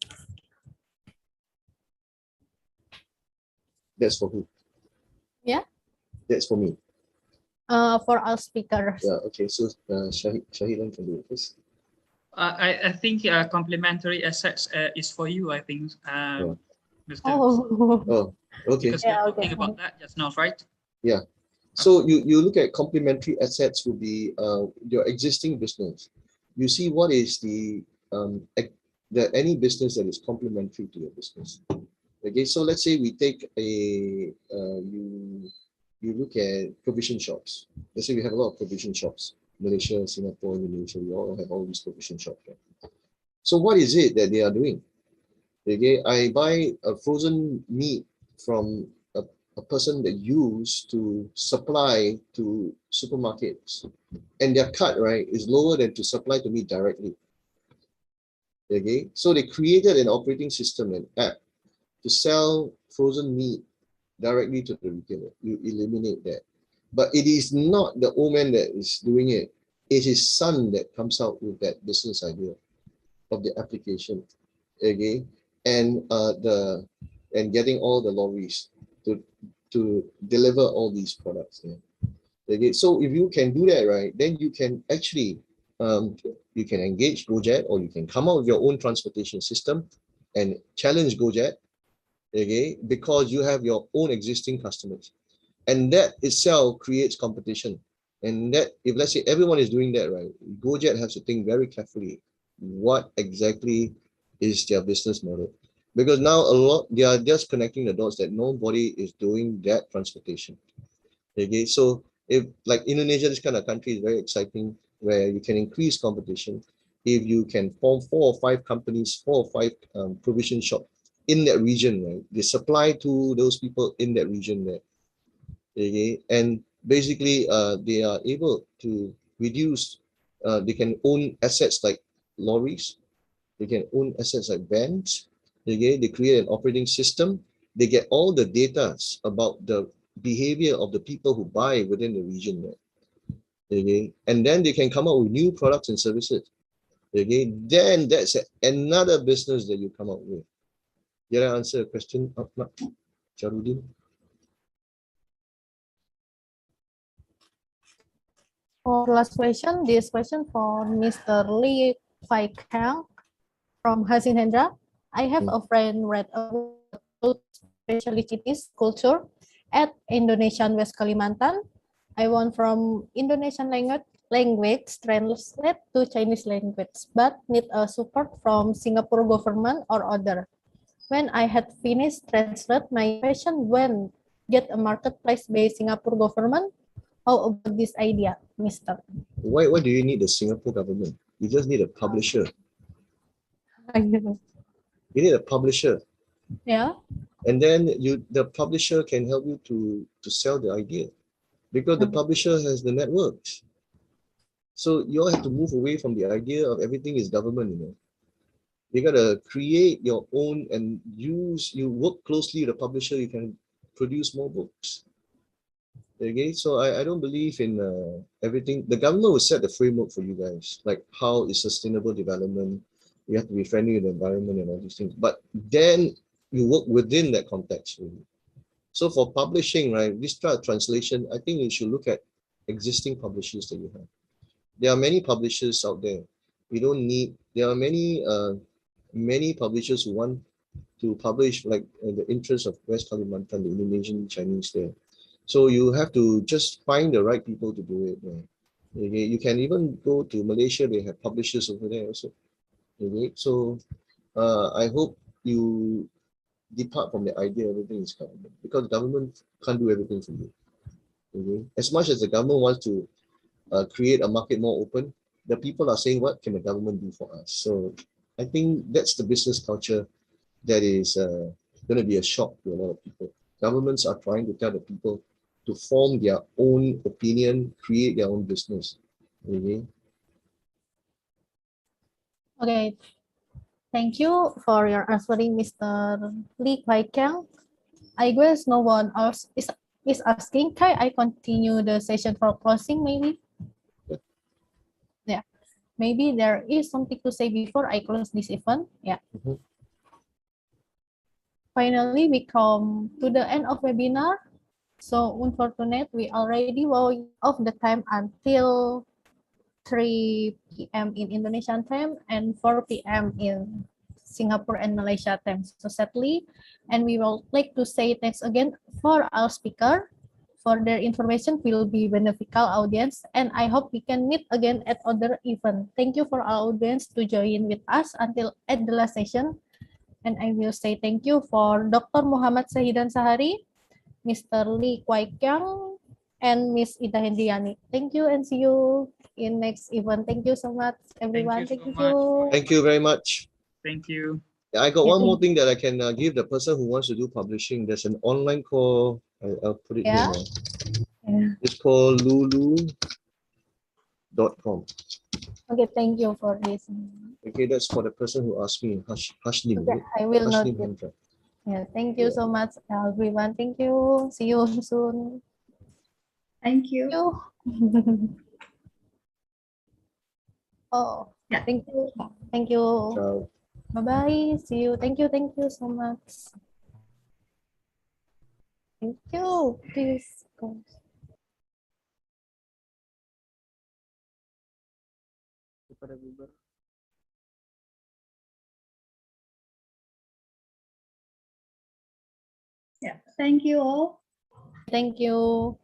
That's for who? Yeah. That's for me. For our speakers. Yeah. Okay. So Shahidan can do it, please. I think complementary assets is for you. I think. Mr. Oh. Okay. Because we're talking about that just now, right? Yeah. So you look at complementary assets would be your existing business. You see what is the any business that is complementary to your business. Okay, so let's say we take a you look at provision shops. Let's say we have a lot of provision shops. Malaysia, Singapore, Indonesia, we all have all these provision shops. Right? So what is it that they are doing? Okay, I buy a frozen meat from a person that used to supply to supermarkets, and their cut, right, is lower than to supply to me directly. Okay, so they created an operating system, an app, to sell frozen meat directly to the retailer. You eliminate that. But it is not the old man that is doing it. It's his son that comes out with that business idea of the application. Okay, and getting all the lorries to deliver all these products. Yeah. Okay, so if you can do that, right, then you can actually you can engage Gojek, or you can come out with your own transportation system and challenge Gojek, okay, because you have your own existing customers, and that itself creates competition. And that, if let's say everyone is doing that, right, Gojek has to think very carefully what exactly is their business model, because now a lot they are just connecting the dots that nobody is doing that transportation. Okay, so if like Indonesia, this kind of country is very exciting, where you can increase competition if you can form 4 or 5 companies, 4 or 5 provision shops in that region, right? They supply to those people in that region there. Okay, and basically they are able to reduce, they can own assets like lorries, they can own assets like vans. Okay, they create an operating system, they get all the data about the behavior of the people who buy within the region there. Okay, and then they can come up with new products and services. Okay, then that's another business that you come up with. Did I answer a question, Charudin? For last question, this question for Mr. Lee Kwai Kang from Hasin Hendra. I have a friend read about specialties culture at Indonesian West Kalimantan. I want from Indonesian language translate to Chinese language, but need a support from Singapore government or other. When I had finished translate my question, when get a marketplace by Singapore government. How about this idea, Mr.? Why do you need the Singapore government? You just need a publisher. You need a publisher. Yeah. And then the publisher can help you to sell the idea, because the publisher has the networks. So you all have to move away from the idea of everything is government, you know. You gotta create your own and you work closely with the publisher, you can produce more books. Okay, so I don't believe in everything. The government will set the framework for you guys, like how is sustainable development. You have to be friendly with the environment and all these things. But then you work within that context. Really. So for publishing, right, this kind of translation, I think you should look at existing publishers that you have. There are many publishers out there. You don't need. There are many publishers who want to publish like the interests of West Kalimantan, the Indonesian Chinese there. So you have to just find the right people to do it. Okay? You can even go to Malaysia, they have publishers over there also. Okay? So I hope you depart from the idea everything is government, because government can't do everything for you. Okay? As much as the government wants to create a market more open, the people are saying, what can the government do for us? So I think that's the business culture that is going to be a shock to a lot of people. Governments are trying to tell the people to form their own opinion, create their own business. Okay. Okay. Thank you for your answering, Mr. Lee Kwai Kang. I guess no one else is asking. Can I continue the session for closing, maybe? Yeah. Maybe there is something to say before I close this event. Yeah. Finally, we come to the end of webinar. So unfortunate, we already run off the time until 3 p.m. in Indonesian time and 4 p.m. in Singapore and Malaysia time. So sadly, and we will like to say thanks again for our speaker. For their information will be beneficial audience, and I hope we can meet again at other event. Thank you for our audience to join with us until at the last session. And I will say thank you for Dr. Muhammad Shahidan Sahari, Mr. Lee Kwai Kyang, and Miss Ida Hendriani. Thank you and see you in next event. Thank you so much, everyone. Thank you Thank so you. much. Thank you very much. Thank you. Yeah, I got Yeah, one more thank- thing that I can give the person who wants to do publishing. There's an online call. I'll put it Yeah. here now. Yeah. It's called lulu.com. Okay, thank you for this. Okay, that's for the person who asked me. Hashnim. Okay, I will note Hashnim it. Hendra. Yeah, thank you Yeah. so much, everyone. Thank you. See you soon. Thank you. Thank you. Oh, Yeah. thank you. Thank you. Ciao. Bye-bye. See you. Thank you. Thank you so much. Thank you. Please go. Yeah. Thank you all. Thank you.